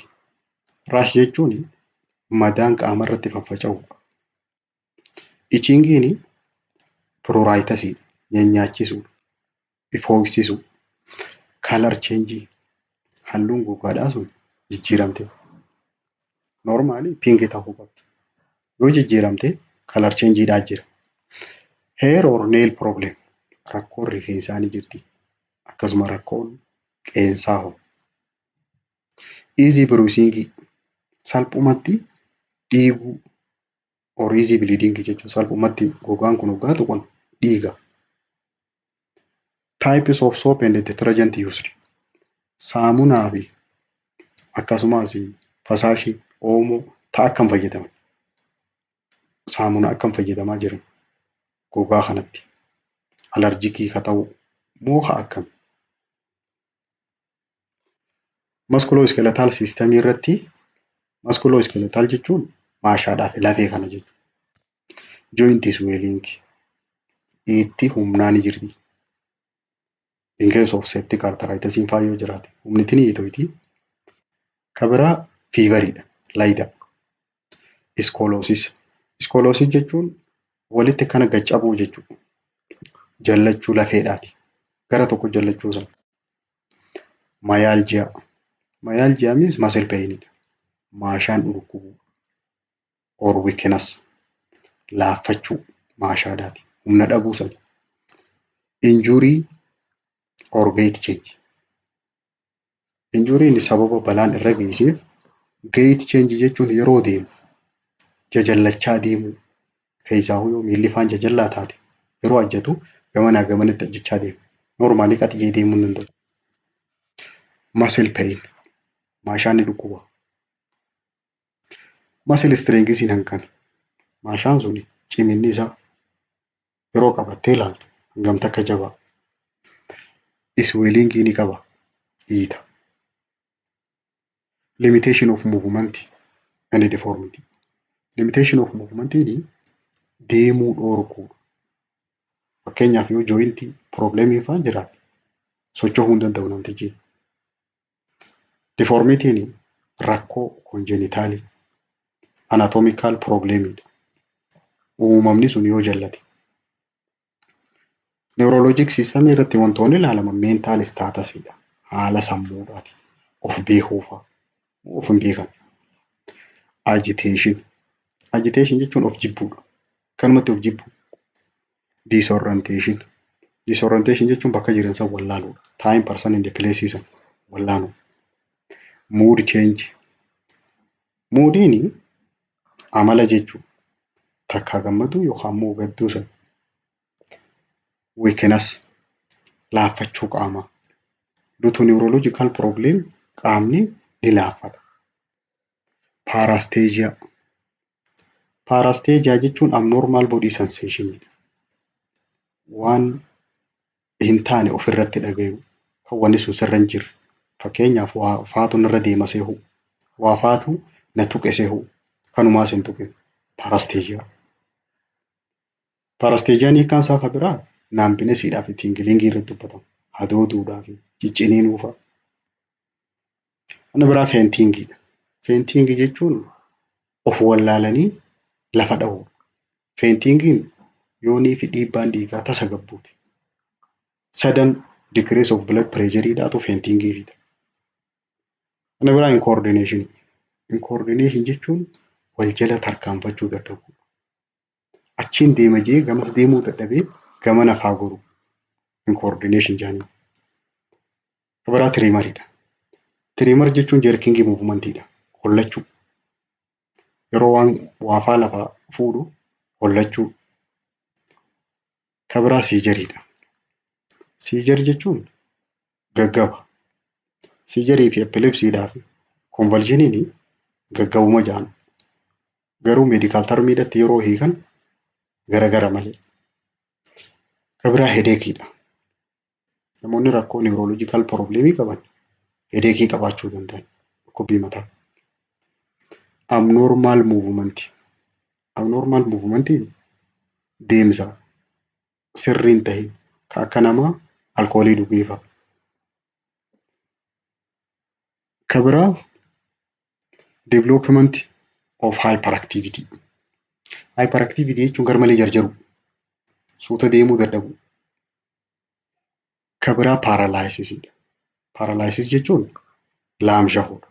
Rash jechuun madaan qaama irratti faffaca'u. Itchingiin pruritus nyaachisuudha. Ifooksisuu. Color change. Halluun gogaadhaa sun jijjiiramte. Normally pink ta'uu qabdi. Yoo jijjiiramte color change'dhaa jira. Hair or nail problem. Rakkoon rifeensaa ni jirti. Akkasuma rakkoon qeensaa hoo. Easy bruising. Salphumatti dhiiguu or easy bleeding jechuun salphumatti gogaan kun hoggaa tuqan dhiiga. Types of soap and detergent used. Saamunaa fi akkasumas fasaashii oomoo ta'a akkam fayyadaman. Saamunaa akkam fayyadamaa jiran gogaa kanatti. Alarjikii ka ta'u mooha akkam. Musculoskeletal system irratti musculoskeletal jechuun maashaadhaaf lafee kana jechuudha. Joint swelling. Itti humnaa ni jirti. In case of septic arthritis fa'aa yoo jiraate humni ni itooti. Kan biraa fiiveriidha. Layda. Iskooloosis. Iskooloosis jechuun walitti kana gaccabuu jechuudha. Jallachuu lafeedhaati. Gara tokko jallachuu sana. Myalgia. Myalgia means muscle painidha. Maashaan dhukkubuu. Or weakness. Laaffachuu maashaadhaati. Humna dhabuu sana. Injury or gait change. Injuriin sababa balaan irra geesseef gait change jechuun yeroo deemu jajallachaa deemuu keessaa yoo miilli faan jajallaa taate yeroo ajjatu gamanaa gamanitti ajjachaa deemu. Normaalii qaxiyee deemuu hin danda'u. Muscle pain. Maashaan ni dhukkuba. Muscle strength hanqan. Maashaan sun ciminni isaa yeroo qabattee ilaaltu hangam takka jabaa. Swelling ni qaba. Iita. Limitation of movement and deformity. Limitation of movement ni deemuu dhorkuu. Fakkeenyaaf yoo jointii problemii fa'aa jiraate socho'uu hin danda'u namtichi. Deformity ni rakkoo congenitaalii anatomical problemidha. Uumamni sun yoo jallate. Neurologic system irratti wantoonni ilaalaman mental statusidha. Haala sammuudhaati. Of beekuufaa. Of hin beekan. Agitation. Agitation jechuun of jibbuudha. Kanumatti of jibbu. Disorientation. Disorientation jechuun bakka jireenya wallaaluudha. Time person in the place isa wallaanu. Mood change. Moodiin amala jechuudha. Takka gammadu yookaan immoo gadduu sana. Weakness. Laaffachuu qaamaa. Due to neurological problem qaamni ni laaffata. Parasthesia. Parasthesia jechuun abnormal body sensation. Waan hin taane ofirratti dhagayu kan wanni sun sirra hin jirre. Fakkeenyaaf waa faatu narra deema seehu, waa faatu na tuqe seehu kanumaas hin tuqin. Paarasteejiyaa. Paarasteejiyaan hiikkaan isaa kan biraa naambineesiidhaa fi tiingilingii irratti dubbatamu. Hadooduudhaa fi cicciniinuu fa'a. Inni biraa feentiingiidha. Feentiingii jechuun of wallaalanii lafa dha'uudha. Feentiingiin yoonii fi dhiibbaan dhiigaa tasa gabbuuti. Sudden decrease of blood pressure'idhaatu feentiingiidha. Inni biraa incoordination. Incoordination jechuun wal jala tarkaanfachuu dadhabuu. Achiin deema jee gamas deemuu dadhabee gama nafaa goru. Incoordination jedhanii. Inni biraa tiriimariidha. Tiriimar jechuun jerkingii muuvmentiidha. Hollachuu. Yeroo waan waafaa lafaa fuudhu hollachuu. Kan biraa siijariidha. Siijar jechuun gaggaba. Siijarii fi epilepsiidhaa fi konvalshiniin gaggabuma jedhan. Garuu meedikaal tarmiidhatti yeroo hiikan gara malee. Kan biraa hedeekiidha. Namoonni rakkoo niirooloojikaal piroobileemii qaban hedeekii qabaachuu danda'an. Dhukkubbii mataa. Abnormal movement. Abnormal movement deemsa sirriin ta'e kan akka namaa alkoolii dhugee fa'a. Kan biraa development of hyperactivity. Hyperactivity jechuun garmalee jarjaru. Suuta deemuu dadhabu. Kan biraa paaraalaayisisidha. Paaraalaayisis jechuun laamshahuudha.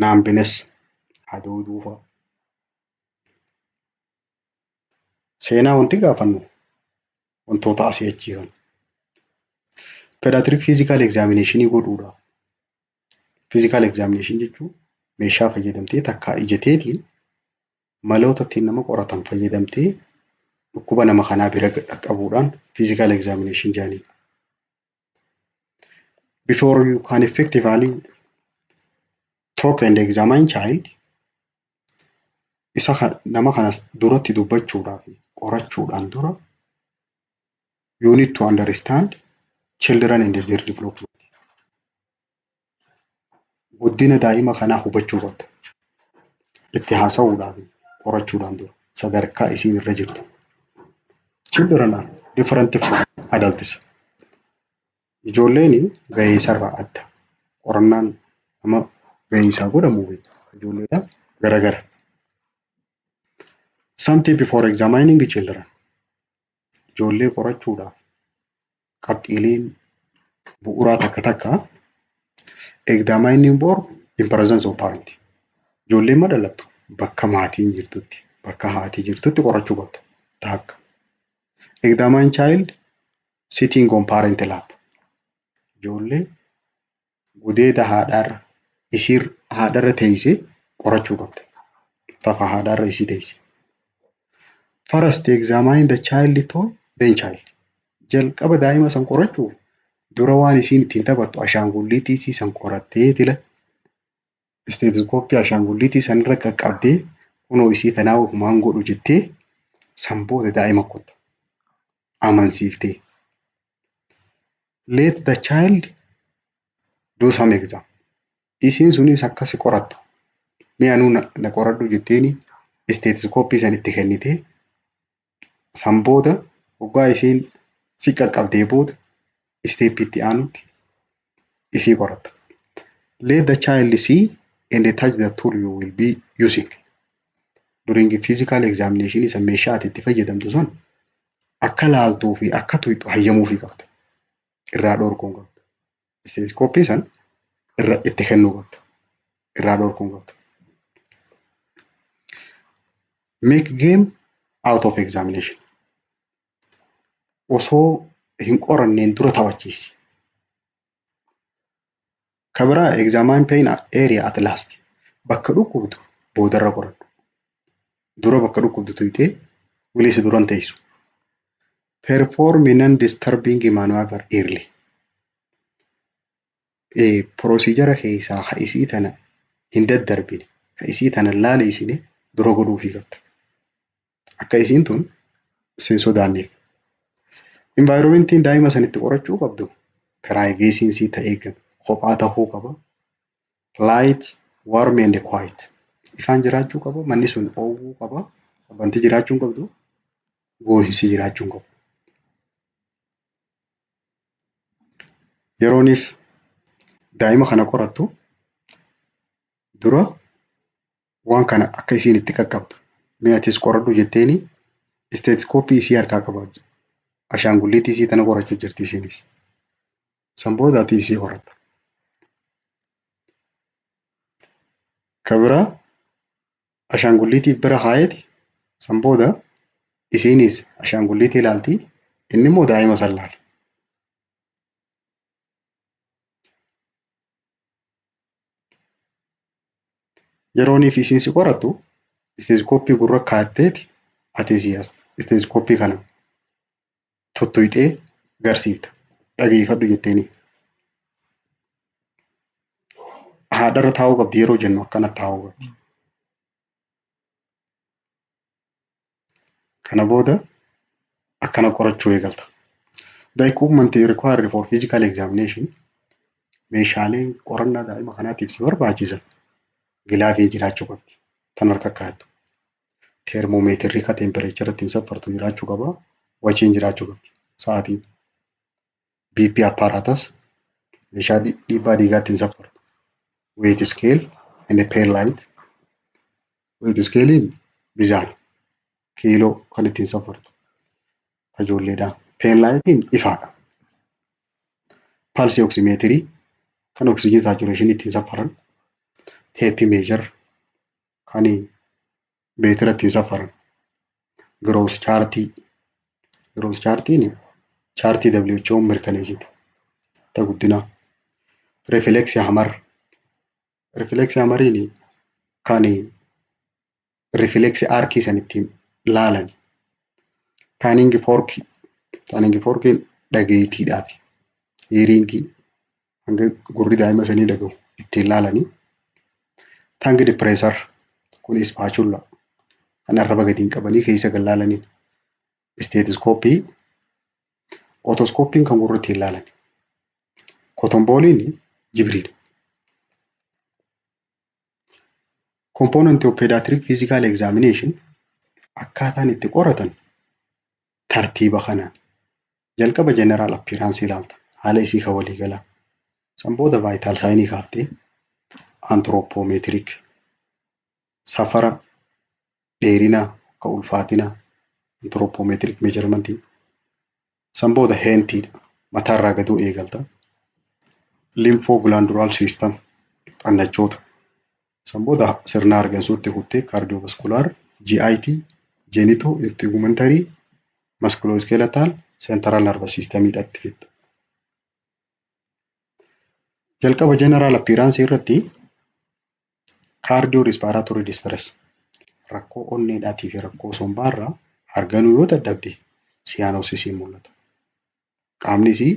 Naambines hadooduu fa'a. Seenaa wanti gaafannu wantoota asii achii kan. Pediatric physical examination godhuudha. Physical examination jechuun meeshaa fayyadamtee takkaa ijateetiin maloota ittiin nama qoratan fayyadamtee dhukkuba nama kanaa bira dhaqqabuudhaan physical examination jedhanii. Before you can effectively talk and examine child, isa nama kanas duratti dubbachuudhaa fi qorachuudhaan dura you need to understand children and their development. Guddina daa'ima kanaa hubachuu qabda. Itti haasa'uudhaa fi qorachuudhaan dura sadarkaa isiin irra jirtu. Children are different from adults. Ijoolleen gahee isarraa adda. Qorannaan nama gahee isaa godhamu ijoolleedhaan gara. Something before examining the children. Ijoollee qorachuudhaaf qabxiileen bu'uuraa takka examining born in presence of parent. Ijoolleen madalattu bakka maatiin jirtutti, bakka haatii jirtutti qorachuu qabda. Takka. Examine child sitting on parent lap. Ijoollee gudeeda haadhaarra isii haadharra teessee qorachuu qabda. Tafa haadharra isii teessee. First examine the child toy then child. Jalqaba daa'ima san qorachuuf dura waan isiin ittiin taphattu ashaangulliitii isii san qorattee tila isteetoskooppii ashaangulliitii san irra qaqqabdee kunoo isii tanaa ofumaan godhu jettee san booda daa'ima qotta. Amansiiftee. Let the child do some exam. Isiin sunis akkasi qorattu. Mee anuu na qoradhu jetteeni isteetoskooppii san itti kennitee san booda waggaa isiin si qaqqabdee booda isteeppiitti aanutti isii qoratta. Let the child see and touch the tool you will be using. During physical examination isa meeshaa ati itti fayyadamtu sun akka laaltuu fi akka tuyxu hayyamuufii qabda. Irraa dhorkuun qabda. Isteetoskooppii san irra itti kennuu qabda. Irraa dhorkuun qabda. Make game out of examination. Osoo hin qoranneen dura taphachiisi. Kan biraa examine pain area at last. Bakka dhukkubdu boodarra qoradhu. Dura bakka dhukkubdu tuyxee wilisa duran teessu. Perform non-disturbing maneuver early. Procedure keessaa ka isii tana hin daddarbine, ka isii tana laaleessine dura godhuufii qabda. Akka isiin tun sin sodaanneef. Environmentiin daa'ima sanitti qorachuu qabdu privacy sii ta'ee eegame kophaa tahuu qaba. Light, warm and quiet. Ifaan jiraachuu qaba. Manni sun oowwuu qaba. Wanti jiraachuu hin qabdu. Goohisi jiraachuu hin qabu. Yerooniif daa'ima kana qorattu dura waan kana akka isiin itti qaqqabdu. Mee atis qoradhu jetteeni isteetskooppii isii harkaa qabaatu. Ashaangulliitii isii tana qorachuu jirti isiinis. San booda ati isii qoratta. Ka biraa ashaangulliitiif bira kaa'eeti. San booda isiinis ashaangulliitii ilaalti. Inni immoo daa'ima san laala. Yerooniif isiin si qorattu isteetskooppii gurra kaa'atteeti ati isii as isteetskooppii kana tottooyxee garsiifta. Dhageeffadhu jetteeni. Haadharra taa'uu qabdi yeroo jennu akkana taa'uu qabdi. Kana booda akkana qorachuu eegalta. The equipment required for physical examination meeshaaleen qorannaa daa'ima kanaatiif si barbaachisan gilaafii jiraachuu qabdi. Tan harka kaa'attu. Teermoomeetirri ka tempereechara ittiin saffartu jiraachuu qaba. Wachiin jiraachuu qabdi. Sa'aatiin. BP apparatus meeshaa dhiibbaa dhiigaa ittiin saffartu. Weight scale and pen light. Weight scalein bizaan kiiloo kan ittiin saffartu. Ijoolleedha. Pen lightiin ifaadha. Pulse oximetry kan oxygen saturation ittiin saffaran. Tape measure kan meetira ittiin saffaran. Gross chartii. Gross chartiin chartii WHO mirkaneessiti. Ta guddinaa. Reflex hamar. Reflex hamariin kan reflex arkii san ittiin laalan. Turning fork. Turning forkiin dhageettiidhaaf. Hearingii hanga gurri daa'ima sanii dhaga'u ittiin laalanii. Tongue depressor kun spatula kan arraba gadiin qabanii keessa gad laalaniin. Stethoscopii. Otoscopiin kan gurra ittiin laalan. Cotton balliin jibriidha. Component of pediatric physical examination akkaataan itti qoratan tartiiba kanaan. Jalqaba general appearance ilaalta. Haala isii kan walii galaa. San booda vital sign kaaftee anthropometric safara dheerinaa ka ulfaatinaa anthropometric measurement. San booda heentiidha. Mataarraa gaduu eegalta. Lymphoglandular system xannachoota. San booda sirna hargansuutti kuttee cardiovascular, GIT, genito integumentary, musculoskeletal, central nervous system itti fidda. Jalqaba general appearance irratti cardiorespiratory distress rakkoo onneedhaatii fi rakkoo sombaarraa harganuu yoo dadhabde siyaanoosisiin mul'ata. Qaamni isii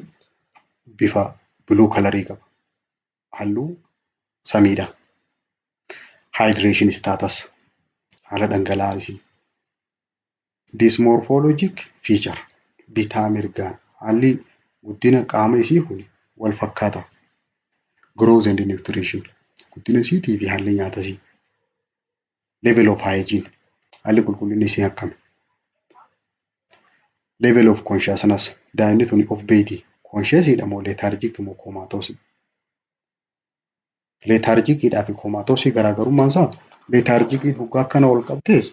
bifa blue colorii qaba. Halluu samiidha. Hydration status haala dhangala'aa isii. Dysmorphologic feature bitaa mirgaan haalli guddina qaama isii kun wal fakkaata. Growth and nutrition guddina isiitii fi haalli nyaata isii. Level of hygiene haalli qulqullinni isii akkami. Level of consciousness daa'imni tuni of beeti. Consciousidha moo lethargic moo comatose. Lethargiidhaa fi comatose garaagarummaan isaa lethargiin hoggaa akkana ol qabtees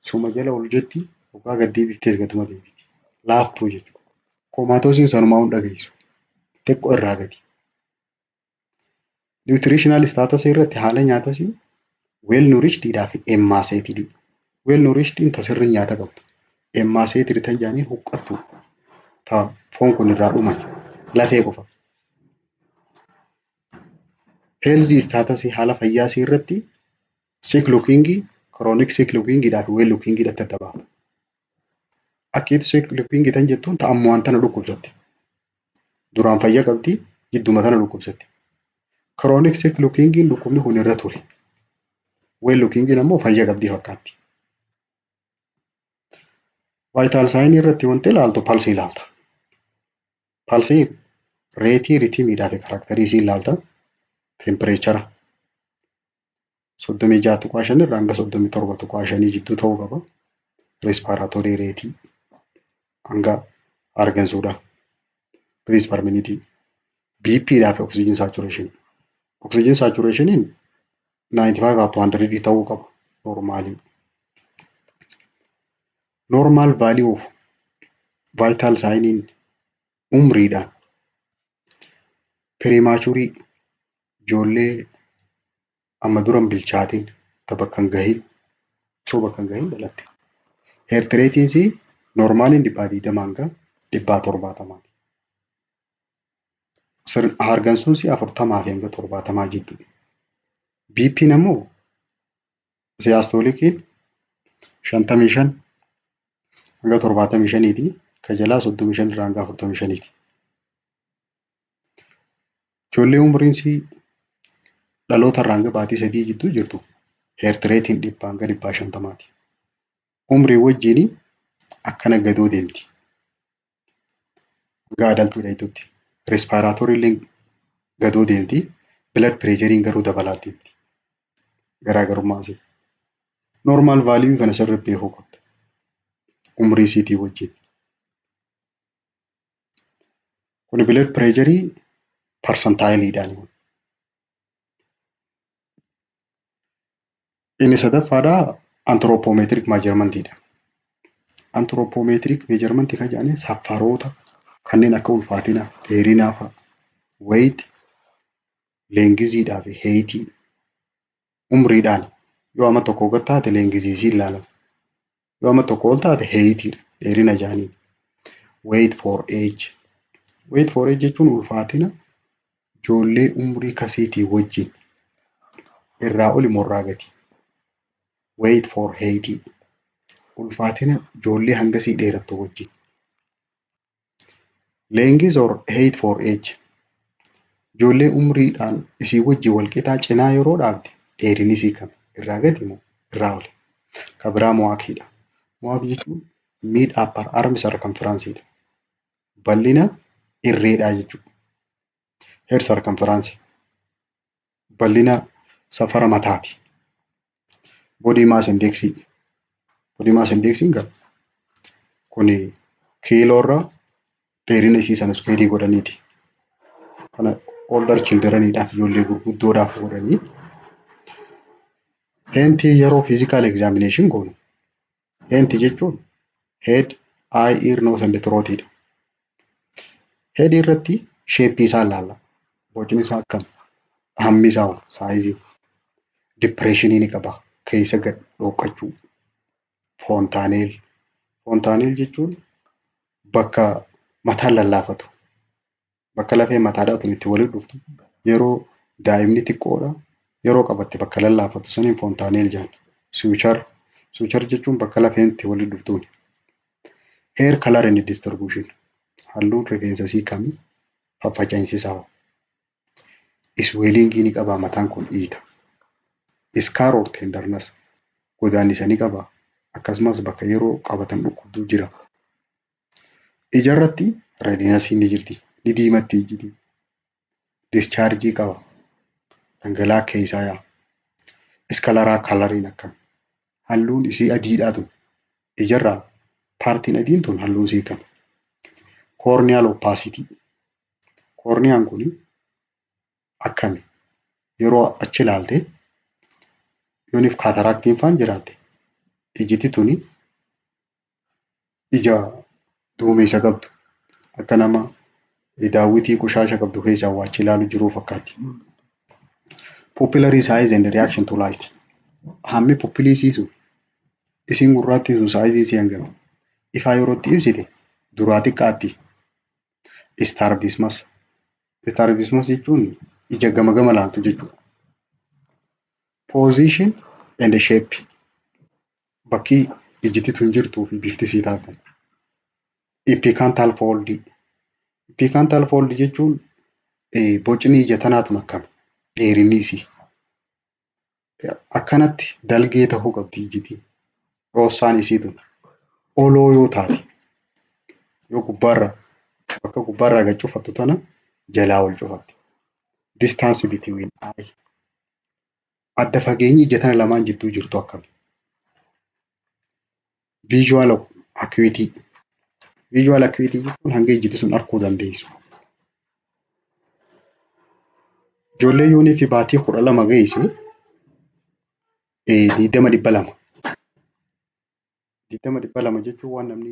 suma jala ol jetti hoggaa gad deebiftees gaduma deebiti. Laaftuu jechuudha. Comatosiin sanumaa hin dhageessu. Xiqqoo irraa gadi. Nutritional status irratti haala nyaatasii well nourished fi emaciated. Well nourished tasirri nyaata qabdu. Emaciated tan jaaniin huqqattu. Ta foon kun irraa dhuman lafee qofa. Healthy status haala fayyaa isii irratti sick looking, chronic sick looking fi well looking adda adda baafna. Akkiitti sick looking tan jettuun ta'ammoo tana dhukkubsatte. Duraan fayyaa qabdi jidduma tana dhukkubsatte. Chronic sick looking dhukkubni kun irra ture. Well looking ammoo fayyaa qabdi fakkaatti. Vital sign irratti wanti ilaaltu pulse ilaalta. Paalsii reetii ritimiidhaa fi kaaraakterii isii ilaalta. Tempereechara 36.5 irraa hanga 37.5 jidduu ta'uu qaba. Reespiraatoorii reetii hanga hargansuudha. Biriis per minitii. BP'dhaa fi oksijiin saatureeshinii. Oksijiin saatureeshiniin 95 up to 100 ta'uu qaba. Normaalii. Normaal value of vital signiin umriidhaan pirimaaturii ijoollee amma dura hin bilchaatiin bakka hin gahin osoo bakka hin gahin dhalatte. Heertireetiinsii normaaliin 120 hanga 170. Hargansuunsii 40 fi hanga 70 jidduu. BP'n ammoo siyaastolikiin 55 hanga 75 ka jalaa 35 irraa hanga 45. Ijoollee umriinsii dhaloota irraa hanga baatii 3 jidduu jirtu heertireetiin 100 hanga 150. Umrii wajjin akkana gadoo deemti. Hanga adaltuudha jechuutti. Reespiraatooriileen gadoo deemti. Blood pressuriin garuu dabalaa deemti. Garaagarummaa asii. Normaal value kana sirriitti beekuu qabda. Umrii isiitii wajjin. Kun blood pressurii parsantaayiliidhaan. Inni sadaffaadhaa antiroopomeetiriik meejarmentiidha. Antiroopomeetiriik meejarmentii kan jedhanii saffaroota kanneen akka ulfaatina, dheerinaa fa'a, weight, leengiziidhaa fi heeyitii umriidhaan yoo amma tokko gad taate leengiziisii ilaalama. Yoo amma tokko ol taate heeyitiidha. Dheerina jaanii. Weight for age. Weight for age jechuun ulfaatina ijoollee umrii kasiitii wajjin irraa oli morraa gati. Weight for heeyitii. Ulfaatina ijoollee hangasii dheerattu wajjin. Leengiz or height for age. Ijoollee umriidhaan isii wajjin walqixaa cinaa yeroo dhaabde dheerinni isii kam irraa gati moo irraa oli. Ka biraa mo'aakiidha. Mo'aak jechuun mid upper arm circumferenceidha. Bal'ina irreedhaa jechuudha. Head circumference. Bal'ina safara mataati. Body mass index. Body mass indexiin gaa kuni kiiloorraa dheerina isii sana iskuweerii godhaniiti. Kana older childreniidhaaf ijoollee gurguddoodhaaf godhanii heentii yeroo physical examination goonu. Heentii jechuun head, eye, ear, nose and throatidha. Head irratti sheeppii isaa ilaalla. Bocni isaa akkam? Hammi isaa saayizii. Depressionii ni qaba. Keessa gad dhooqachuu. Foontaaneel. Foontaaneel jechuun bakka mataan lallaafatu. Bakka lafee mataadhaatu itti walitti dhuftu. Yeroo daa'imni xiqqoodha. Yeroo qabatte bakka lallaafatu saniin foontaaneel jedhama. Suuchar. Suuchar jechuun bakka lafeen itti walitti dhuftuuni. Hair color and distribution. Halluun rifeensa isii kamii? Faffaca'insi isaa. Isweelingii ni qaba mataan kun dhiita. Scar or tenderness. Godaannisa ni qaba. Akkasumas bakka yeroo qabatan dhukkubduu jira. Ijarratti redinasii ni jirti. Ni diimatti ijji. Dischargii qaba. Dhangala'aa keessaa yaa'a. Iskalaraa kalariin akkam. Halluun isii adiidhaatu. Ijarraa paartiin adiin tun halluun isii kam. Corneal opacity. Korniyaan kun akkami? Yeroo achi ilaalte yooniif kaataraaktiin faan jiraatte ijiti tuni ija duumessa qabdu akka nama daawwitii qushaasha qabdu keessaa waa achi ilaalu jiruu fakkaatti. Pupillary size and reaction to light. Hammi pupilii siisu isiin gurraattiin sun saayizii isii hangami? Ifaa yerootti ibsite duraa xiqqaatti. Strabismus. Strabismus jechuun ija gama gama laaltu jechuudha. Position and shape. Bakki ijiti tun jirtuu fi bifti isii taatan. Epicanthal fold. Epicanthal fold jechuun bocni ija tanaatun akkam dheerinni isii. Akkanatti dalgee ta'uu qabdi ijiti. Dhoossaan isii tun oloo yoo taate yoo gubbaarra bakka gubbaarraa gad cufattu tana jalaa ol cufatti. Distance between eye. Adda fageenyi ija tana lamaan jidduu jirtu akkami? Visual acuity. Visual acuity jechuun hanga ijji sun arguu dandeessu. Ijoollee yuunii fi baatii 12 geessu 20,200. 20,200 jechuun waan namni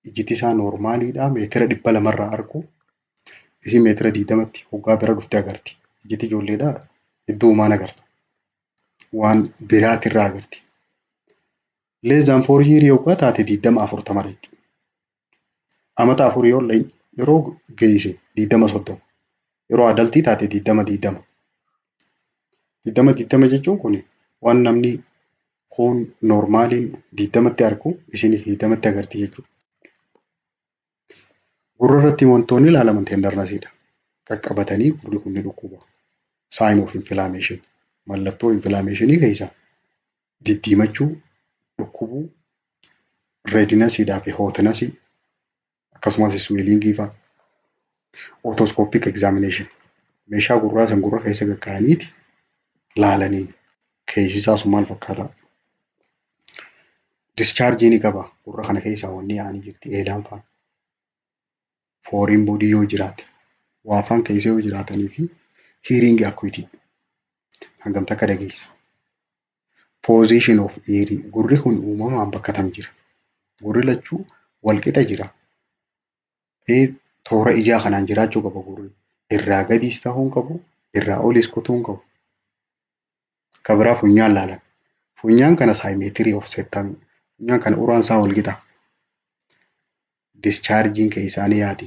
ijjiti isaa noormaaliidha meetira 200 irraa argu isin meetira 20tti hoggaa bira dhufte agarti. Ijjiti ijoolleedhaa hedduu maan agarta. Waan biraatirraa agarti. Less than 4 years hoggaa taate 20-40 reetti. Amata 4 yeroo geesse 20-30. Yeroo adaltii taate 20-20. 20-20 jechuun kun waan namni kun noormaaliin 20tti argu isinis 20tti agarti jechuudha. Gurra irratti wantoonni ilaalaman tendarnasiidha. Qaqqabatanii gurri kun ni dhukkuba. Sign of inflammation. Mallattoo inflammationii keessaa diddiimachuu, dhukkubuu, redinasiidhaa fi hootinasii akkasumas swellingii fa'a. Otoscopic examination. Meeshaa gurraa san gurra keessa gagga'aniiti laalanii keessi isaas maal fakkaata. Discharge ni qaba. Gurra kana keessaa wanni yaa'anii jirti eelaan fa'a. Foreign body yoo jiraate waa afaan keessa yoo jiraatanii fi hearing acuity hangam takka dhageessu. Position of ear. Gurri kun uumamaan bakka tam jira. Gurri lachuu walqixa jira. Toora ijaa kanaan jiraachuu qaba gurri. Irraa gadiis ta'uu hin qabu, irraa oliis kutuu hin qabu. Akka biraa funyaan laalan. Funyaan kana symmetry of septum. Funyaan kana uraan isaa walqixa. Discharging keessaa ni yaati.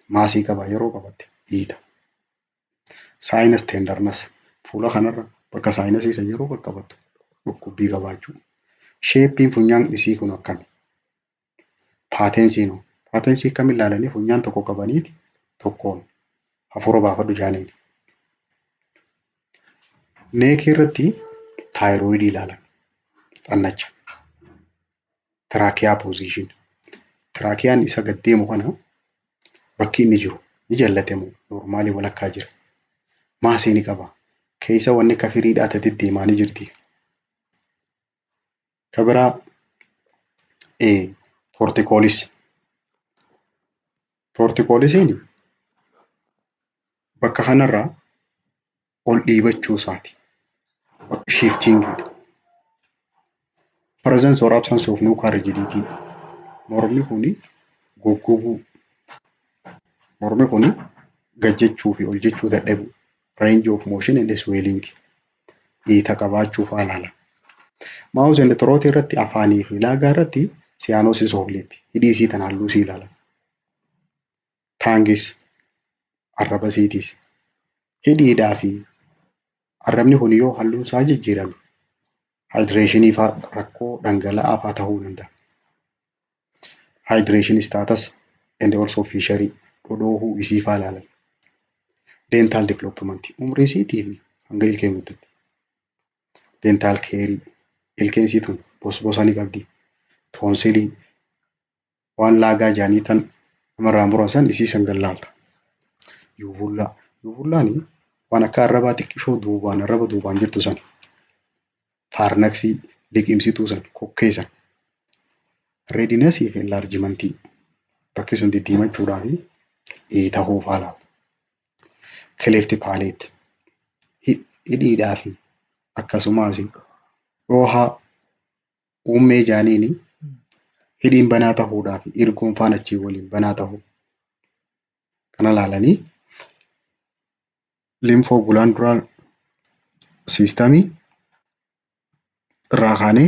Maasii qaba yeroo qabatte hiita. Sinus tenderness. Fuula kanarra bakka sinus isa yeroo qaqqabattu dhukkubbii qabaachuu. Shapein funyaan isii kun akkami? Paatensiinoo. Paatensii akkamiin ilaalanii funyaan tokko qabaniiti tokkoon hafuura baafadhu jaaniin. Neekii irratti taayiroidii ilaalan. Xannacha. Traakiyaa position. Tiraakiyaan isa gad deemu kana bakki inni jiru ni jallatamu noormaalii walakkaa jira. Maasii ni qaba. Keessa wanni akka firiidhaa ta'e deemaa ni jirti. Kabiraa torticollis. Torticollisiin bakka kanarraa ol dhiibachuu isaati. Shiftingidha. Presence or absence of nuchal rigidity. Mormi kuni goggoguu. Mormi kuni gajjechuu fi ol jechuu dadhabu. Range of motion and swelling. Dhiita qabaachuu fa'aa ilaala. Mouse and throat irratti afaanii fi laagaa irratti cyanosis of lip. Hidhii isii tan halluu isii ilaala. Taangis arraba isiitiis. Hidhiidhaa fi arrabni kun yoo halluun isaa jijjiirame hydration fa'aa rakkoo dhangala'aa fa'aa ta'uu danda'a. Hydration status and also fishery dhodhoohuu isii fa'aa ilaalan. Dental development umrii isiitii fi hanga ilkee guddatti. Dental care ilkeen isii tun bosbosa ni qabdi. Tonsilii waan laagaa jaanii tan namarraa murasan isii san gallaalta. Yuvullaa. Yuvullaani waan akka arrabaa xiqqishoo duubaan arraba duubaan jirtu san. Faarnaksii liqimsituu san kokkeessan. Redinasii fi enlarjimentii bakki sun diddiimachuudhaa fi ta'uu fa'aa laata. Cleft palate hidhiidhaa fi akkasumas dhoohaa uummee jaaniini hidhiin banaa ta'uudhaa fi irgoon faana achii waliin banaa ta'uu kana ilaalanii lymphogulandular systemii irraa kaanee